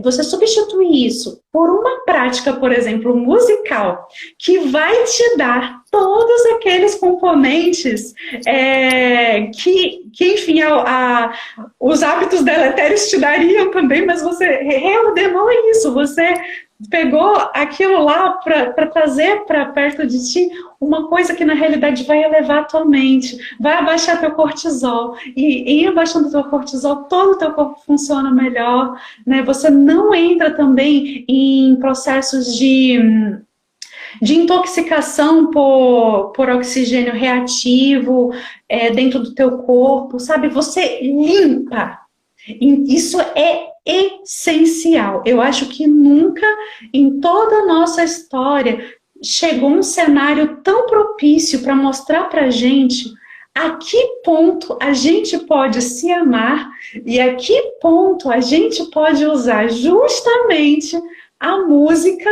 Você substitui isso por uma prática, por exemplo, musical, que vai te dar todos aqueles componentes que enfim, os hábitos deletérios te dariam também, mas você reordenou isso, você pegou aquilo lá para trazer para perto de ti uma coisa que na realidade vai elevar a tua mente, vai abaixar teu cortisol, e em abaixando teu cortisol, todo o teu corpo funciona melhor, né? Você não entra também em processos de intoxicação por oxigênio reativo dentro do teu corpo, sabe? Você limpa. Isso é essencial. Eu acho que nunca em toda a nossa história chegou um cenário tão propício para mostrar para a gente a que ponto a gente pode se amar e a que ponto a gente pode usar justamente a música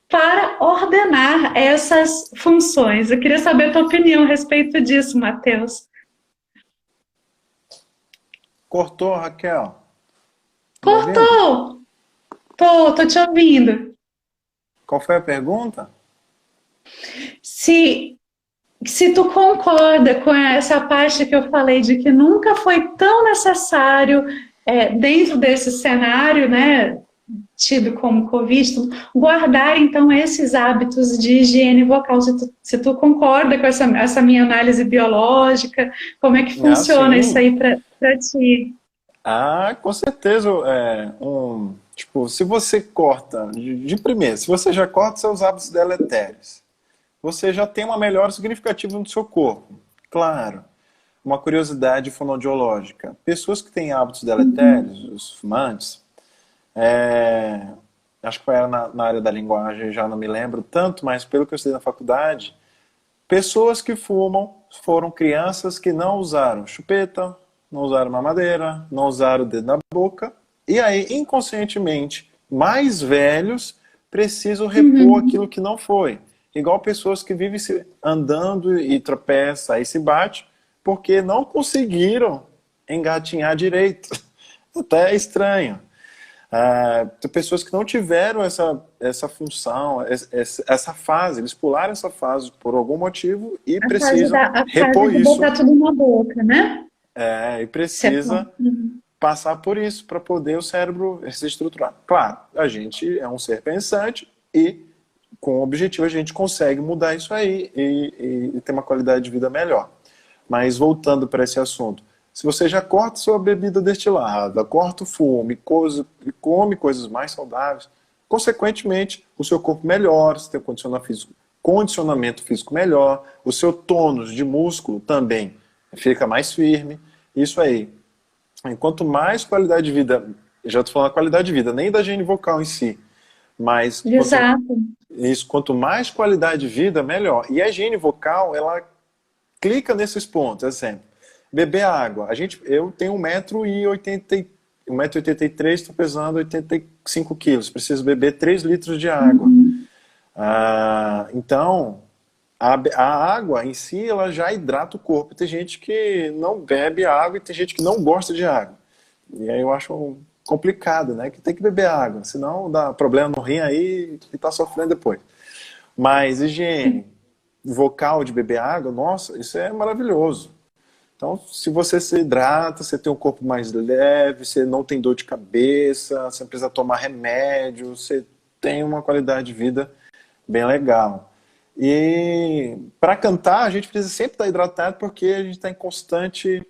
para ordenar essas funções. Eu queria saber a tua opinião a respeito disso, Matheus. Cortou, Raquel? Cortou! Tô te ouvindo. Qual foi a pergunta? Se tu concorda com essa parte que eu falei de que nunca foi tão necessário, dentro desse cenário, né, tido como Covid, guardar então esses hábitos de higiene vocal, se tu concorda com essa minha análise biológica, como é que funciona isso aí para ti? Com certeza. Tipo, se você corta, de primeira, se você já corta seus hábitos deletérios, você já tem uma melhora significativa no seu corpo. Claro, uma curiosidade fonoaudiológica. Pessoas que têm hábitos deletérios, os fumantes, acho que era na área da linguagem, já não me lembro tanto, mas pelo que eu estudei na faculdade, pessoas que fumam foram crianças que não usaram chupeta, não usaram mamadeira, não usaram o dedo na boca, e aí, inconscientemente, mais velhos precisam repor aquilo que não foi. Igual pessoas que vivem andando e tropeçam, aí se bate, porque não conseguiram engatinhar direito. Até é estranho. Tem pessoas que não tiveram essa função, essa fase, eles pularam essa fase por algum motivo e precisam repor isso. Botar tudo na boca, né? E precisa passar por isso para poder o cérebro se estruturar. Claro, a gente é um ser pensante e com o objetivo a gente consegue mudar isso aí e ter uma qualidade de vida melhor. Mas voltando para esse assunto, se você já corta sua bebida destilada, corta o fumo e come coisas mais saudáveis, consequentemente o seu corpo melhora, você tem condicionamento físico melhor, o seu tônus de músculo também fica mais firme, isso aí. Quanto mais qualidade de vida, já estou falando da qualidade de vida, nem da higiene vocal em si, mas quanto mais qualidade de vida, melhor. E a higiene vocal, ela clica nesses pontos, exemplo. Beber água. Eu tenho 1,83 m, estou pesando 85 quilos, preciso beber 3 litros de água. Então, a água em si, ela já hidrata o corpo. Tem gente que não bebe água e tem gente que não gosta de água. E aí eu acho complicado, né? Que tem que beber água, senão dá problema no rim aí e tá sofrendo depois. Mas higiene vocal de beber água, nossa, isso é maravilhoso. Então, se você se hidrata, você tem um corpo mais leve, você não tem dor de cabeça, você não precisa tomar remédio, você tem uma qualidade de vida bem legal. E para cantar, a gente precisa sempre estar hidratado porque a gente está em constante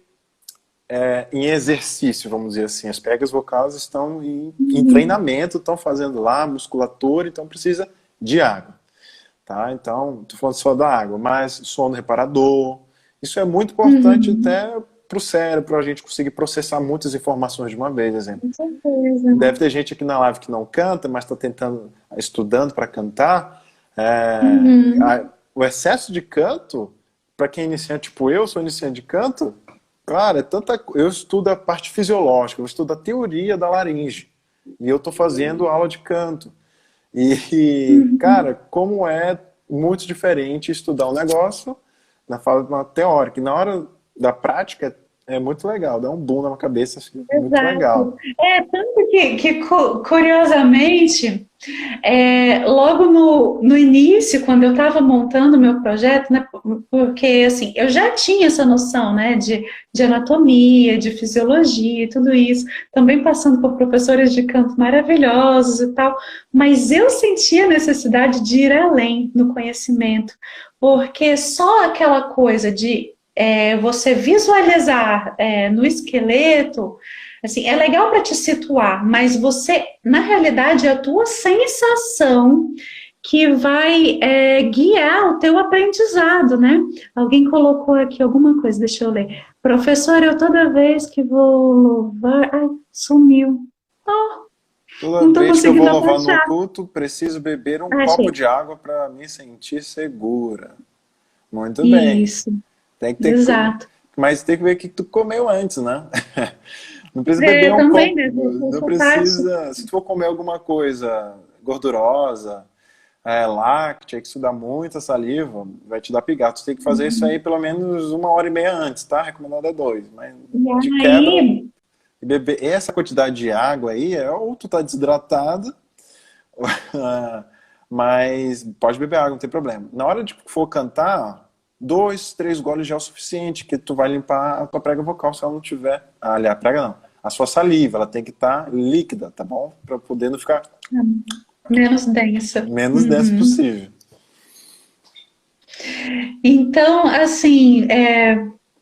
em exercício, vamos dizer assim. As pregas vocais estão em treinamento, estão fazendo lá musculatura, então precisa de água. Tá? Então, estou falando só da água, mas sono reparador. Isso é muito importante até para o cérebro, para a gente conseguir processar muitas informações de uma vez, exemplo. Com certeza. Deve ter gente aqui na live que não canta, mas está estudando para cantar. O excesso de canto, para quem é iniciante, tipo eu sou iniciante de canto, cara, eu estudo a parte fisiológica, eu estudo a teoria da laringe. E eu estou fazendo aula de canto. Cara, como é muito diferente estudar um negócio na forma teórica. E na hora da prática é muito legal, dá um boom na cabeça, assim, muito legal. Tanto que curiosamente, logo no início, quando eu estava montando o meu projeto, né, porque assim, eu já tinha essa noção, né, de anatomia, de fisiologia e tudo isso, também passando por professores de canto maravilhosos e tal, mas eu sentia a necessidade de ir além no conhecimento, porque só aquela coisa de você visualizar no esqueleto, assim, é legal para te situar, mas você, na realidade, é a tua sensação que vai guiar o teu aprendizado, né? Alguém colocou aqui alguma coisa, deixa eu ler. Professor, eu toda vez que vou louvar... Ai, sumiu. Toda vez que eu vou louvar no culto, preciso beber um copo de água para me sentir segura. Muito bem. Isso. Exato. Mas tem que ver o que tu comeu antes, né? Não precisa beber um copo. Não precisa. Se tu for comer alguma coisa gordurosa, láctea, que isso dá muita saliva, vai te dar pigarro. Tu tem que fazer isso aí pelo menos 1h30 antes, tá? Recomendado é 2. Mas de quebra, beber essa quantidade de água aí, ou tu tá desidratado, mas pode beber água, não tem problema. Na hora de for cantar, 2, 3 goles já é o suficiente, que tu vai limpar a tua prega vocal se ela não tiver... Aliás, a prega não. A sua saliva, ela tem que estar líquida, tá bom? Para poder não ficar... Menos densa. Menos densa possível. Então, assim,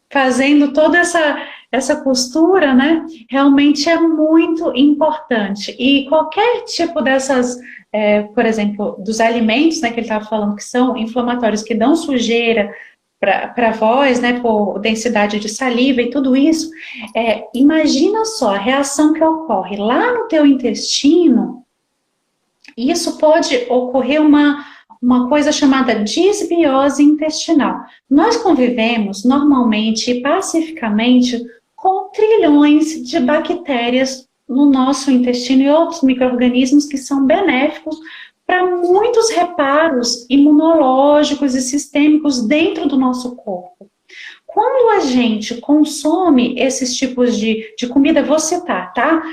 fazendo toda essa costura, né? Realmente é muito importante. E qualquer tipo dessas... por exemplo, dos alimentos, né, que ele estava falando que são inflamatórios, que dão sujeira para a voz, né, por densidade de saliva e tudo isso, imagina só a reação que ocorre lá no teu intestino. Isso pode ocorrer uma coisa chamada disbiose intestinal. Nós convivemos normalmente e pacificamente com trilhões de bactérias no nosso intestino e outros micro-organismos que são benéficos para muitos reparos imunológicos e sistêmicos dentro do nosso corpo. Quando a gente consome esses tipos de comida, vou citar, tá?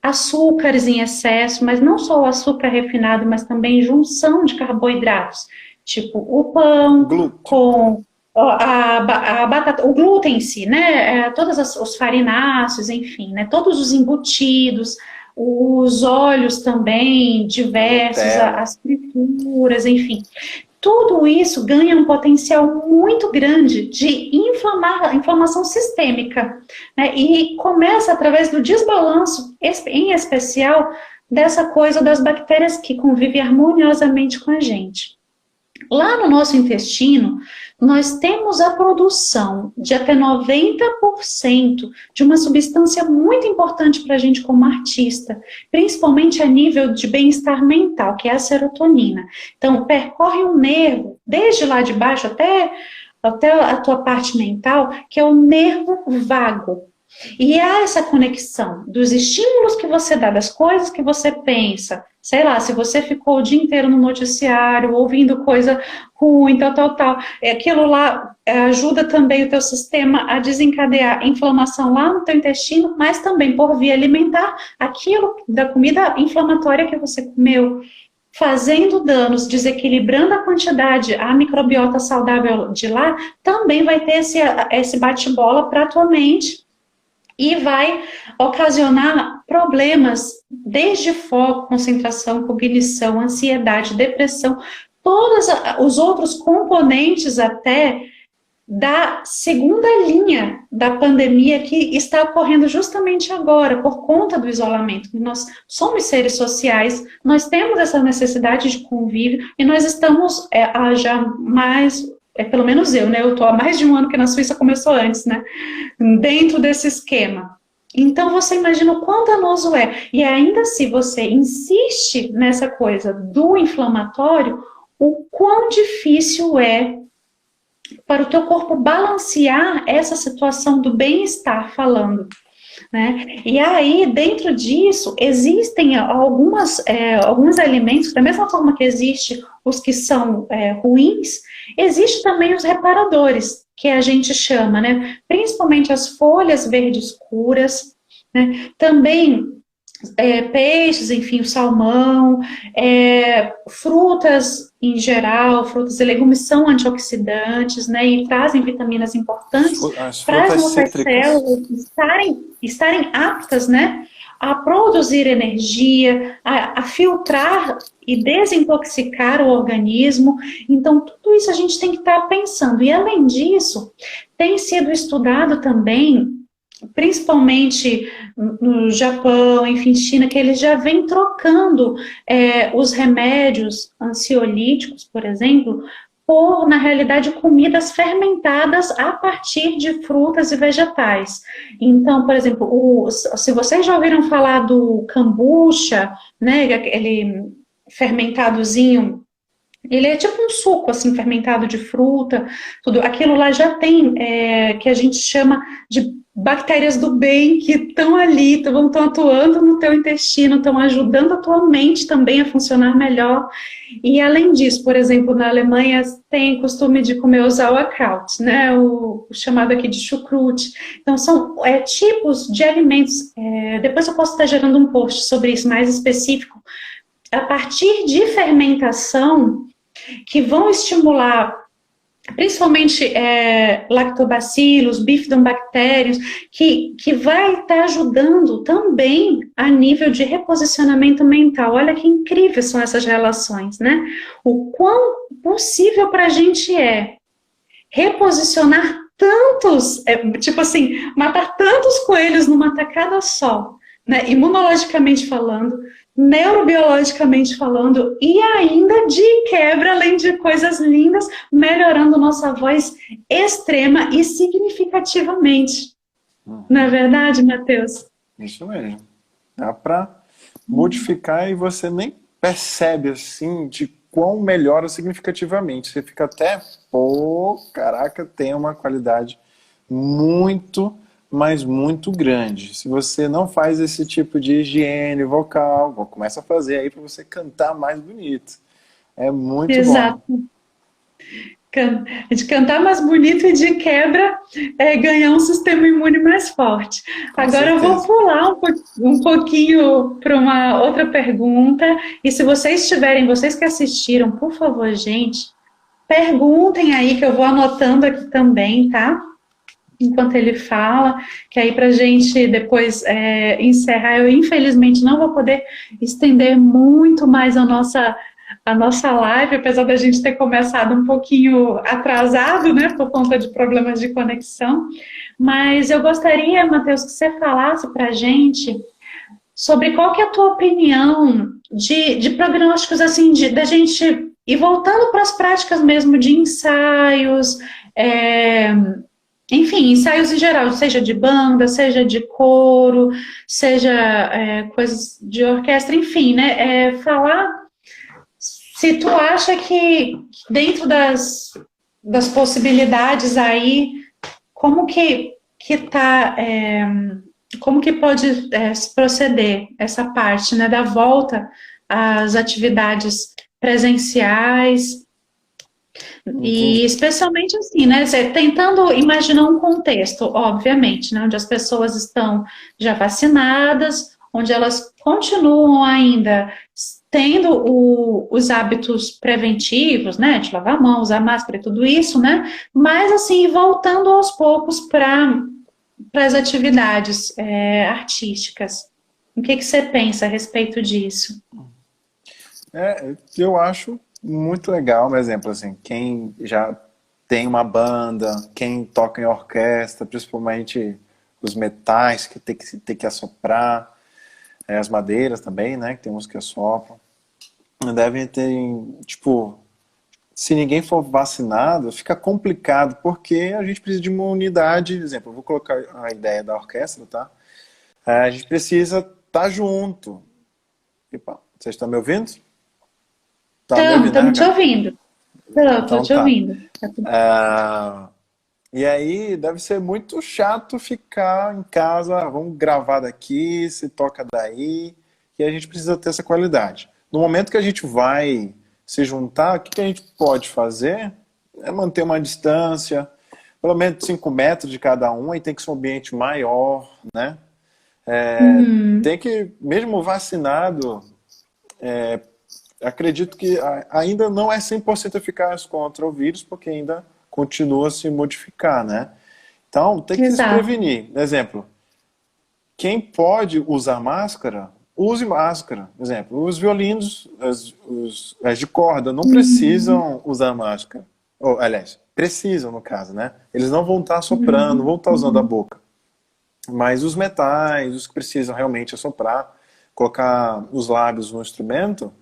Açúcares em excesso, mas não só o açúcar refinado, mas também junção de carboidratos, tipo o pão com a batata, o glúten em si, né? Todos os farináceos, enfim, né? Todos os embutidos, os óleos também diversos, as frituras, enfim. Tudo isso ganha um potencial muito grande de inflamação sistêmica, né? E começa através do desbalanço, em especial, dessa coisa das bactérias que convivem harmoniosamente com a gente. Lá no nosso intestino, nós temos a produção de até 90% de uma substância muito importante para a gente como artista, principalmente a nível de bem-estar mental, que é a serotonina. Então, percorre um nervo, desde lá de baixo até a tua parte mental, que é o nervo vago. E há essa conexão dos estímulos que você dá, das coisas que você pensa, sei lá, se você ficou o dia inteiro no noticiário, ouvindo coisa ruim, tal, aquilo lá ajuda também o teu sistema a desencadear inflamação lá no teu intestino, mas também por via alimentar aquilo da comida inflamatória que você comeu. fazendo danos, desequilibrando a quantidade, a microbiota saudável de lá, também vai ter esse bate-bola para a tua mente e vai ocasionar problemas desde foco, concentração, cognição, ansiedade, depressão, todos os outros componentes até da segunda linha da pandemia que está ocorrendo justamente agora, por conta do isolamento. Nós somos seres sociais, nós temos essa necessidade de convívio e nós estamos já mais, pelo menos eu, né? Eu estou há mais de um ano, que na Suíça começou antes, né? Dentro desse esquema. Então você imagina o quão danoso é. E ainda se você insiste nessa coisa do inflamatório, o quão difícil é para o teu corpo balancear essa situação do bem-estar falando, né? E aí, dentro disso, existem alguns alimentos, da mesma forma que existe os que são ruins, existe também os reparadores, que a gente chama, né? Principalmente as folhas verdes escuras, né? Também peixes, enfim, o salmão, frutas em geral, frutas e legumes são antioxidantes, né, e trazem vitaminas importantes para as nossas células estarem aptas, né, a produzir energia, a filtrar e desintoxicar o organismo. Então, tudo isso a gente tem que estar pensando. E, além disso, tem sido estudado também, principalmente no Japão, enfim, China, que eles já vêm trocando os remédios ansiolíticos, por exemplo, por, na realidade, comidas fermentadas a partir de frutas e vegetais. Então, por exemplo, se vocês já ouviram falar do kombucha, né, aquele fermentadozinho, ele é tipo um suco, assim, fermentado de fruta, tudo. Aquilo lá já tem, que a gente chama de bactérias do bem, que estão ali, estão atuando no teu intestino, estão ajudando a tua mente também a funcionar melhor. E além disso, por exemplo, na Alemanha tem costume de comer o sauerkraut, né, o chamado aqui de chucrute. Então são tipos de alimentos, depois eu posso estar gerando um post sobre isso mais específico, a partir de fermentação, que vão estimular principalmente lactobacilos, bifidobactérios, que vai estar ajudando também a nível de reposicionamento mental. Olha que incríveis são essas relações, né? O quão possível para a gente reposicionar tantos, tipo assim, matar tantos coelhos numa tacada só, né? Imunologicamente falando, neurobiologicamente falando, e ainda de quebra, além de coisas lindas, melhorando nossa voz extrema e significativamente. Não é verdade, Matheus? Isso mesmo. Dá para modificar e você nem percebe assim de quão melhora significativamente. Você fica até, pô, caraca, tem uma qualidade muito, mas muito grande. Se você não faz esse tipo de higiene vocal, começa a fazer aí para você cantar mais bonito. É muito Exato. bom. De cantar mais bonito e de quebra ganhar um sistema imune mais forte. Com Agora certeza. eu vou pular um pouquinho para uma outra pergunta. E se vocês tiverem, vocês que assistiram, por favor, gente, perguntem aí que eu vou anotando aqui também, tá? Enquanto ele fala, que aí pra gente depois encerrar, eu infelizmente não vou poder estender muito mais a nossa live, apesar da gente ter começado um pouquinho atrasado, né, por conta de problemas de conexão, mas eu gostaria, Matheus, que você falasse pra gente sobre qual que é a tua opinião de prognósticos, assim, da gente ir voltando para as práticas mesmo de ensaios, enfim, ensaios em geral, seja de banda, seja de coro, seja coisas de orquestra, enfim, né? Falar se tu acha que dentro das possibilidades aí, como que tá, como que pode se proceder essa parte, né, da volta às atividades presenciais. E especialmente assim, né, tentando imaginar um contexto, obviamente, né, onde as pessoas estão já vacinadas, onde elas continuam ainda tendo os hábitos preventivos, né, de lavar a mão, usar máscara e tudo isso, né, mas assim, voltando aos poucos para as atividades artísticas. O que você pensa a respeito disso? Eu acho muito legal, por exemplo, assim, quem já tem uma banda, quem toca em orquestra, principalmente os metais que tem que assoprar, as madeiras também, né, que tem uns que assopram, devem ter, tipo, se ninguém for vacinado, fica complicado, porque a gente precisa de uma unidade, por exemplo, eu vou colocar a ideia da orquestra, tá? A gente precisa estar junto. Epa, vocês estão me ouvindo? Tá me ouvindo, né, Estamos te Raquel? ouvindo. Estou Então te tá. ouvindo. E aí deve ser muito chato ficar em casa, vamos gravar daqui, se toca daí, e a gente precisa ter essa qualidade. No momento que a gente vai se juntar, o que a gente pode fazer é manter uma distância, pelo menos 5 metros de cada um, e tem que ser um ambiente maior, né? Tem que, mesmo vacinado, acredito que ainda não é 100% eficaz contra o vírus, porque ainda continua a se modificar, né? Então, tem que se Exato. prevenir. Exemplo, quem pode usar máscara, use máscara. Exemplo, os violinos, as de corda, não precisam usar máscara. Ou, aliás, precisam no caso, né? Eles não vão estar soprando, não vão estar usando a boca. Mas os metais, os que precisam realmente assoprar, colocar os lábios no instrumento,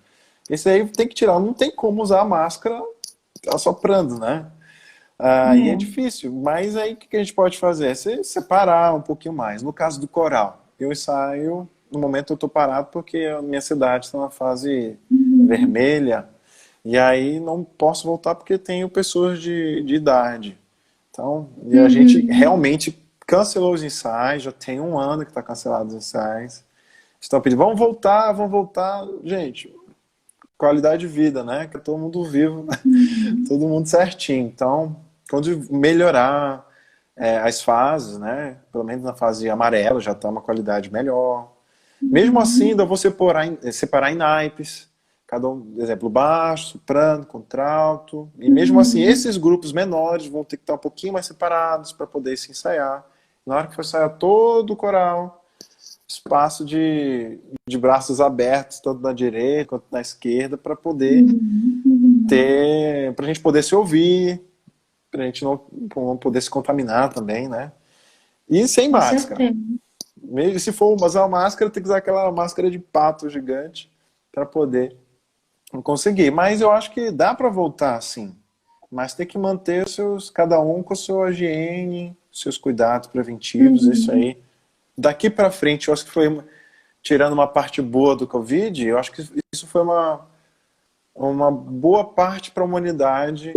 esse aí tem que tirar. Não tem como usar a máscara assoprando, né? E é difícil, mas aí o que a gente pode fazer? É se separar um pouquinho mais. No caso do coral, eu ensaio, no momento eu estou parado porque a minha cidade está na fase vermelha, e aí não posso voltar porque tenho pessoas de idade. Então, e a gente realmente cancelou os ensaios, já tem 1 ano que está cancelado os ensaios. Estão pedindo, vamos voltar, vamos voltar. Gente, qualidade de vida, né? Que é todo mundo vivo, todo mundo certinho. Então, quando melhorar as fases, né? Pelo menos na fase amarela já está uma qualidade melhor. Mesmo assim, ainda vou separar em naipes. Cada um, por exemplo, baixo, soprano, contralto. E mesmo assim, esses grupos menores vão ter que estar um pouquinho mais separados para poder se ensaiar. Na hora que for ensaiar todo o coral, espaço de braços abertos, tanto na direita quanto na esquerda, para poder para a gente poder se ouvir, para a gente não poder se contaminar também, né? E sem máscara. Mesmo se for usar máscara, tem que usar aquela máscara de pato gigante para poder conseguir. Mas eu acho que dá para voltar sim. Mas tem que manter cada um com a sua higiene, seus cuidados preventivos, isso aí. Daqui para frente, eu acho que foi, tirando uma parte boa do Covid, eu acho que isso foi uma boa parte para a humanidade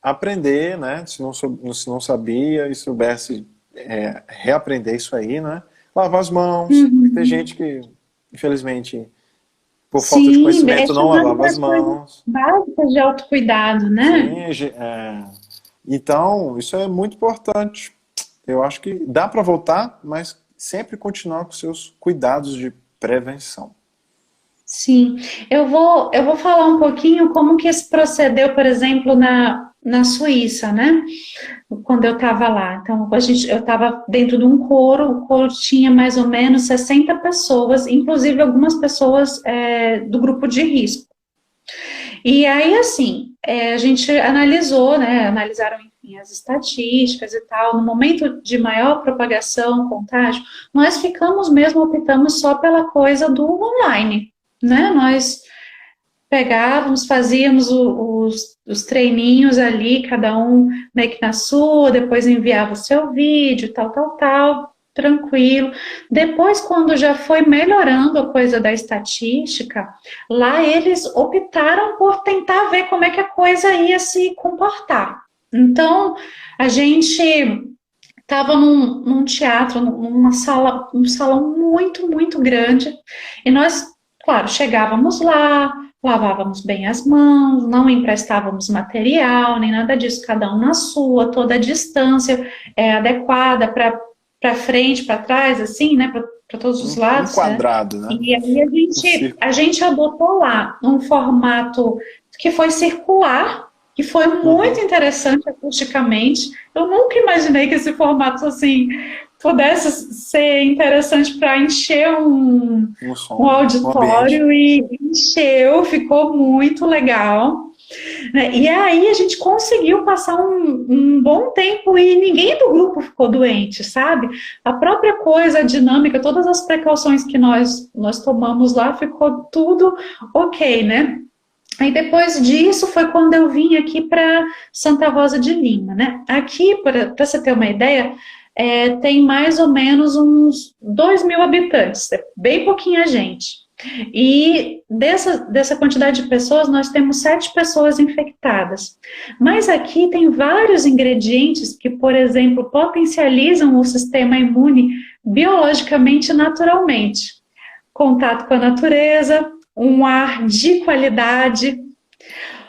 aprender, né? Se não sabia e soubesse reaprender isso aí, né? Lavar as mãos. Tem gente que, infelizmente, por falta de conhecimento, não lavava as mãos. Básicas de autocuidado, né? Sim, então, isso é muito importante. Eu acho que dá para voltar, mas sempre continuar com seus cuidados de prevenção. Sim, eu vou falar um pouquinho como que se procedeu, por exemplo, na Suíça, né? Quando eu estava lá. Então, eu estava dentro de um coro, o coro tinha mais ou menos 60 pessoas, inclusive algumas pessoas do grupo de risco. E aí, assim, a gente analisou, né? Analisaram, enfim, as estatísticas e tal. No momento de maior propagação, contágio, nós optamos só pela coisa do online, né? Nós pegávamos, fazíamos os treininhos ali, cada um meio que na sua, depois enviava o seu vídeo, tal, tranquilo. Depois, quando já foi melhorando a coisa da estatística, lá eles optaram por tentar ver como é que a coisa ia se comportar. Então, a gente estava num teatro, numa sala, um salão muito, muito grande, e nós, claro, chegávamos lá, lavávamos bem as mãos, não emprestávamos material, nem nada disso, cada um na sua, toda a distância adequada para frente, para trás, assim, né, para todos os Um lados, né? quadrado, né? E aí Um círculo. a gente adotou lá um formato que foi circular, que foi muito Uhum. interessante acusticamente. Eu nunca imaginei que esse formato assim pudesse ser interessante para encher Um um som, né? Um ambiente. auditório e encheu, ficou muito legal. Né? E aí a gente conseguiu passar um bom tempo e ninguém do grupo ficou doente, sabe? A própria coisa, a dinâmica, todas as precauções que nós tomamos lá, ficou tudo ok, né? Aí depois disso foi quando eu vim aqui para Santa Rosa de Lima, né? Aqui, para você ter uma ideia, tem mais ou menos uns 2.000 habitantes, é bem pouquinha gente. E dessa quantidade de pessoas, nós temos 7 pessoas infectadas. Mas aqui tem vários ingredientes que, por exemplo, potencializam o sistema imune biologicamente naturalmente. Contato com a natureza, um ar de qualidade.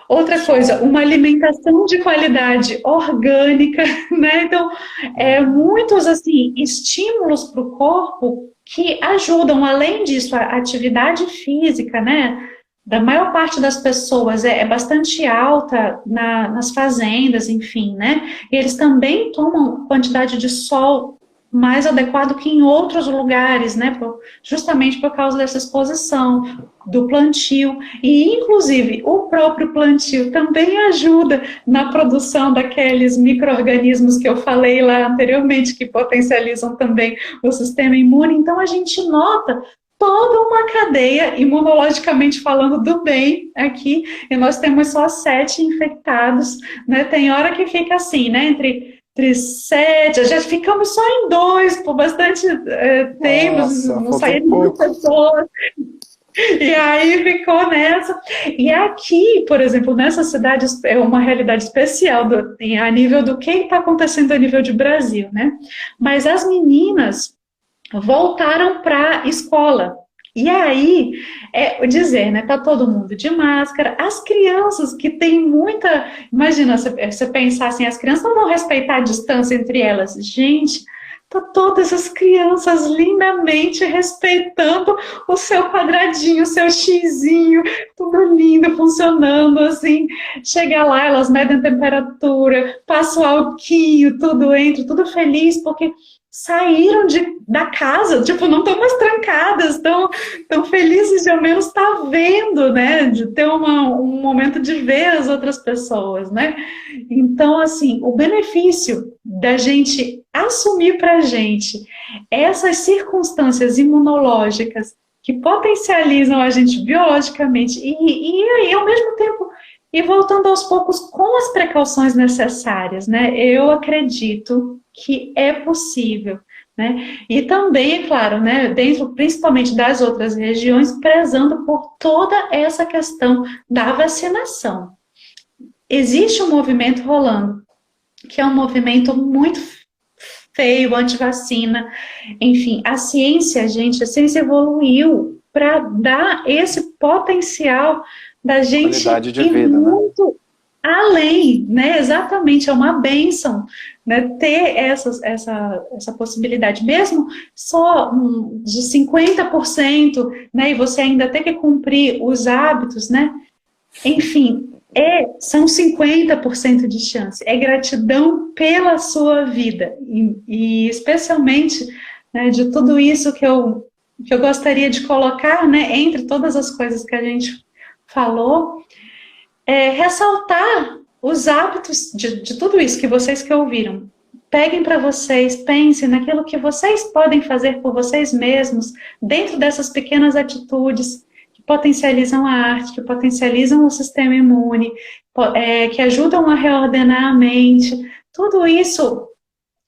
Outra coisa, Som. uma alimentação de qualidade orgânica, né? Então, Uhum. muitos assim estímulos para o corpo que ajudam, além disso, a atividade física, né? Da maior parte das pessoas é bastante alta nas fazendas, enfim, né? E eles também tomam quantidade de sol mais adequado que em outros lugares, né? Justamente por causa dessa exposição do plantio. E, inclusive, o próprio plantio também ajuda na produção daqueles micro-organismos que eu falei lá anteriormente, que potencializam também o sistema imune. Então, a gente nota toda uma cadeia, imunologicamente falando, do bem aqui, e nós temos só 7 infectados, né? Tem hora que fica assim, né? Entre 7, já ficamos só em 2 por bastante tempo, Nossa, não faltou saía nenhuma pouco. pessoa. E aí ficou nessa. E aqui, por exemplo, nessa cidade é uma realidade especial a nível do que está acontecendo a nível de Brasil, né? Mas as meninas voltaram para a escola. E aí, dizer, né? Tá todo mundo de máscara. As crianças que têm muita. Imagina, você pensar assim, as crianças não vão respeitar a distância entre elas. Gente, tá todas as crianças lindamente respeitando o seu quadradinho, o seu xizinho, tudo lindo, funcionando assim. Chega lá, elas medem a temperatura, passam o alquinho, tudo entra, tudo feliz, porque saíram da casa, tipo, não estão mais trancadas, estão felizes de ao menos estar vendo, né? De ter um momento de ver as outras pessoas, né? Então, assim, o benefício da gente assumir para a gente essas circunstâncias imunológicas que potencializam a gente biologicamente e ao mesmo tempo, e voltando aos poucos com as precauções necessárias, né? Eu acredito que é possível, né? E também, é claro, né, dentro principalmente das outras regiões, prezando por toda essa questão da vacinação. Existe um movimento rolando, que é um movimento muito feio, anti-vacina. Enfim, a ciência, gente, a ciência evoluiu para dar esse potencial da gente Qualidade de ir vida, né? muito além, né? Exatamente, é uma bênção, né? Ter essa possibilidade, mesmo só de 50%, né? E você ainda ter que cumprir os hábitos, né? Enfim, são 50% de chance. É gratidão pela sua vida. E especialmente, né, de tudo isso que eu gostaria de colocar, né, entre todas as coisas que a gente falou, ressaltar os hábitos de tudo isso que vocês que ouviram. Peguem para vocês, pensem naquilo que vocês podem fazer por vocês mesmos, dentro dessas pequenas atitudes que potencializam a arte, que potencializam o sistema imune, que ajudam a reordenar a mente. Tudo isso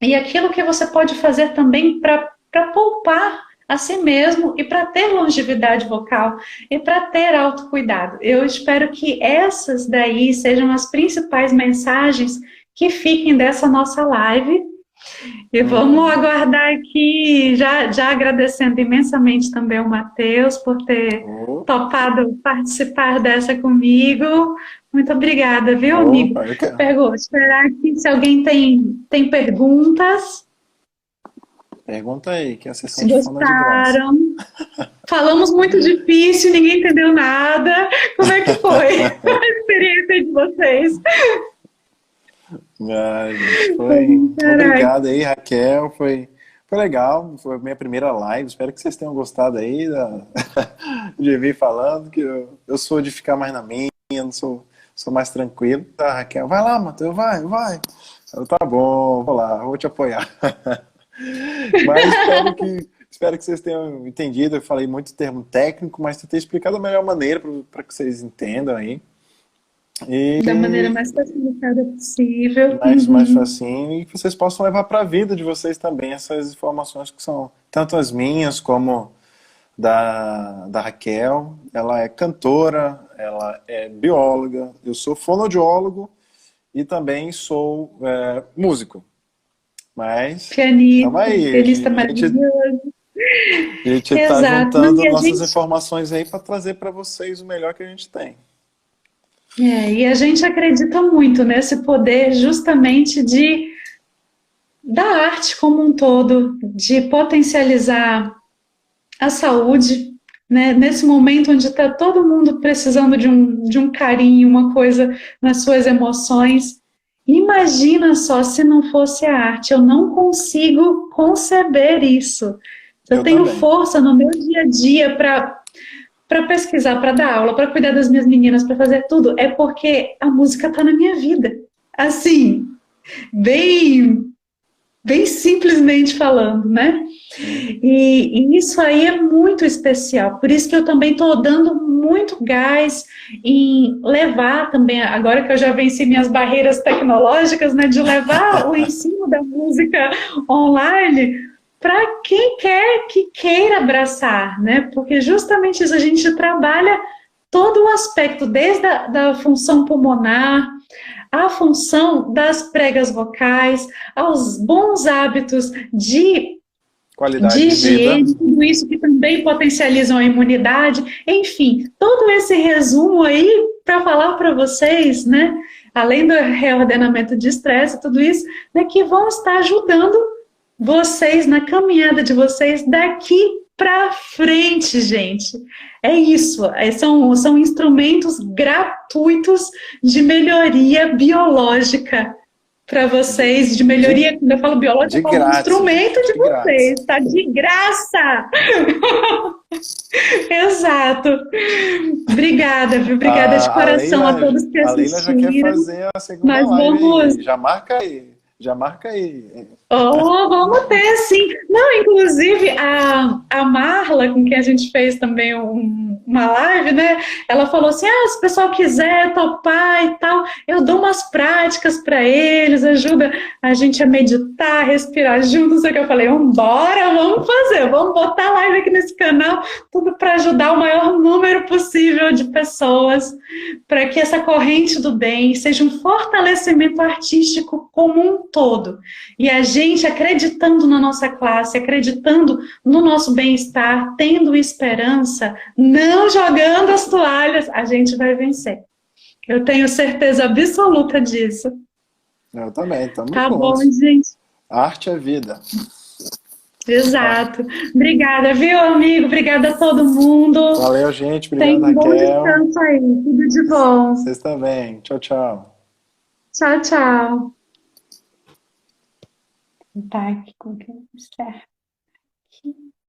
e aquilo que você pode fazer também para poupar a si mesmo e para ter longevidade vocal e para ter autocuidado. Eu espero que essas daí sejam as principais mensagens que fiquem dessa nossa live. E vamos Uhum. aguardar aqui, já agradecendo imensamente também o Matheus por ter topado participar dessa comigo. Muito obrigada, viu, amigo? Opa, eu quero. Esperar aqui se alguém tem perguntas. Pergunta aí, que é a sessão Se de fono de graça. gostaram. Falamos muito difícil, ninguém entendeu nada. Como é que foi a experiência de vocês? Ah, gente, foi. Caraca. Obrigado aí, Raquel. Foi legal. Foi a minha primeira live. Espero que vocês tenham gostado aí de vir falando, que eu sou de ficar mais na minha, não sou mais tranquilo. Tá, Raquel? Vai lá, Matheus, vai. Tá bom, vou lá, vou te apoiar. Mas espero que vocês tenham entendido. Eu falei muito termo técnico, mas tentei explicar da melhor maneira para que vocês entendam aí. Da maneira E mais facilitada possível. mais facinho, e que vocês possam levar para a vida de vocês também essas informações que são tanto as minhas como da Raquel. Ela é cantora, ela é bióloga, eu sou fonoaudiólogo e também sou músico. Mas estamos Pianista, aí, pianista maravilhoso. a gente está Exato. Não, juntando e a nossas gente, informações aí para trazer para vocês o melhor que a gente tem. e a gente acredita muito nesse poder justamente da arte como um todo, de potencializar a saúde, né? Nesse momento onde está todo mundo precisando de um carinho, uma coisa nas suas emoções. Imagina só se não fosse a arte, eu não consigo conceber isso. Eu Eu tenho também. força no meu dia a dia para pesquisar, para dar aula, para cuidar das minhas meninas, para fazer tudo, é porque a música está na minha vida. Assim, bem bem simplesmente falando, né? E isso aí é muito especial. Por isso que eu também estou dando muito gás em levar também, agora que eu já venci minhas barreiras tecnológicas, né, de levar o ensino da música online para quem quer que queira abraçar, né? Porque justamente isso, a gente trabalha todo o aspecto, desde da função pulmonar, a função das pregas vocais, aos bons hábitos Qualidade de de vida. higiene, tudo isso que também potencializam a imunidade, enfim, todo esse resumo aí para falar para vocês, né, além do reordenamento de estresse, tudo isso, né, que vão estar ajudando vocês na caminhada de vocês daqui para frente, gente. É isso, são instrumentos gratuitos de melhoria biológica para vocês, de melhoria, quando eu falo biológica, De eu falo grátis, instrumento de de grátis. vocês, tá de graça! Exato. Obrigada, viu? Obrigada de coração a todos que A Leila já quer assistiram. fazer a segunda Nós live vamos aí. Já marca aí. Já marca aí. Oh, vamos ter, sim. Não, inclusive, a Marla, com quem a gente fez também uma live, né? Ela falou assim: se o pessoal quiser topar e tal, eu dou umas práticas para eles, ajuda a gente a meditar, respirar juntos. Não sei o que eu falei: vambora, vamos fazer, vamos botar live aqui nesse canal, tudo para ajudar o maior número possível de pessoas, para que essa corrente do bem seja um fortalecimento artístico como um todo. E a gente acreditando na nossa classe, acreditando no nosso bem-estar, tendo esperança, não jogando as toalhas, a gente vai vencer. Eu tenho certeza absoluta disso. Eu também, estamos Tá bom, juntos. gente? Arte é vida. Exato. Obrigada, viu, amigo? Obrigada a todo mundo. Valeu, gente. Tenha Obrigado, um bom Raquel. descanso aí. Tudo de bom. Vocês também. Tchau, tchau. Tchau, tchau. Tá aqui com quem? Certo.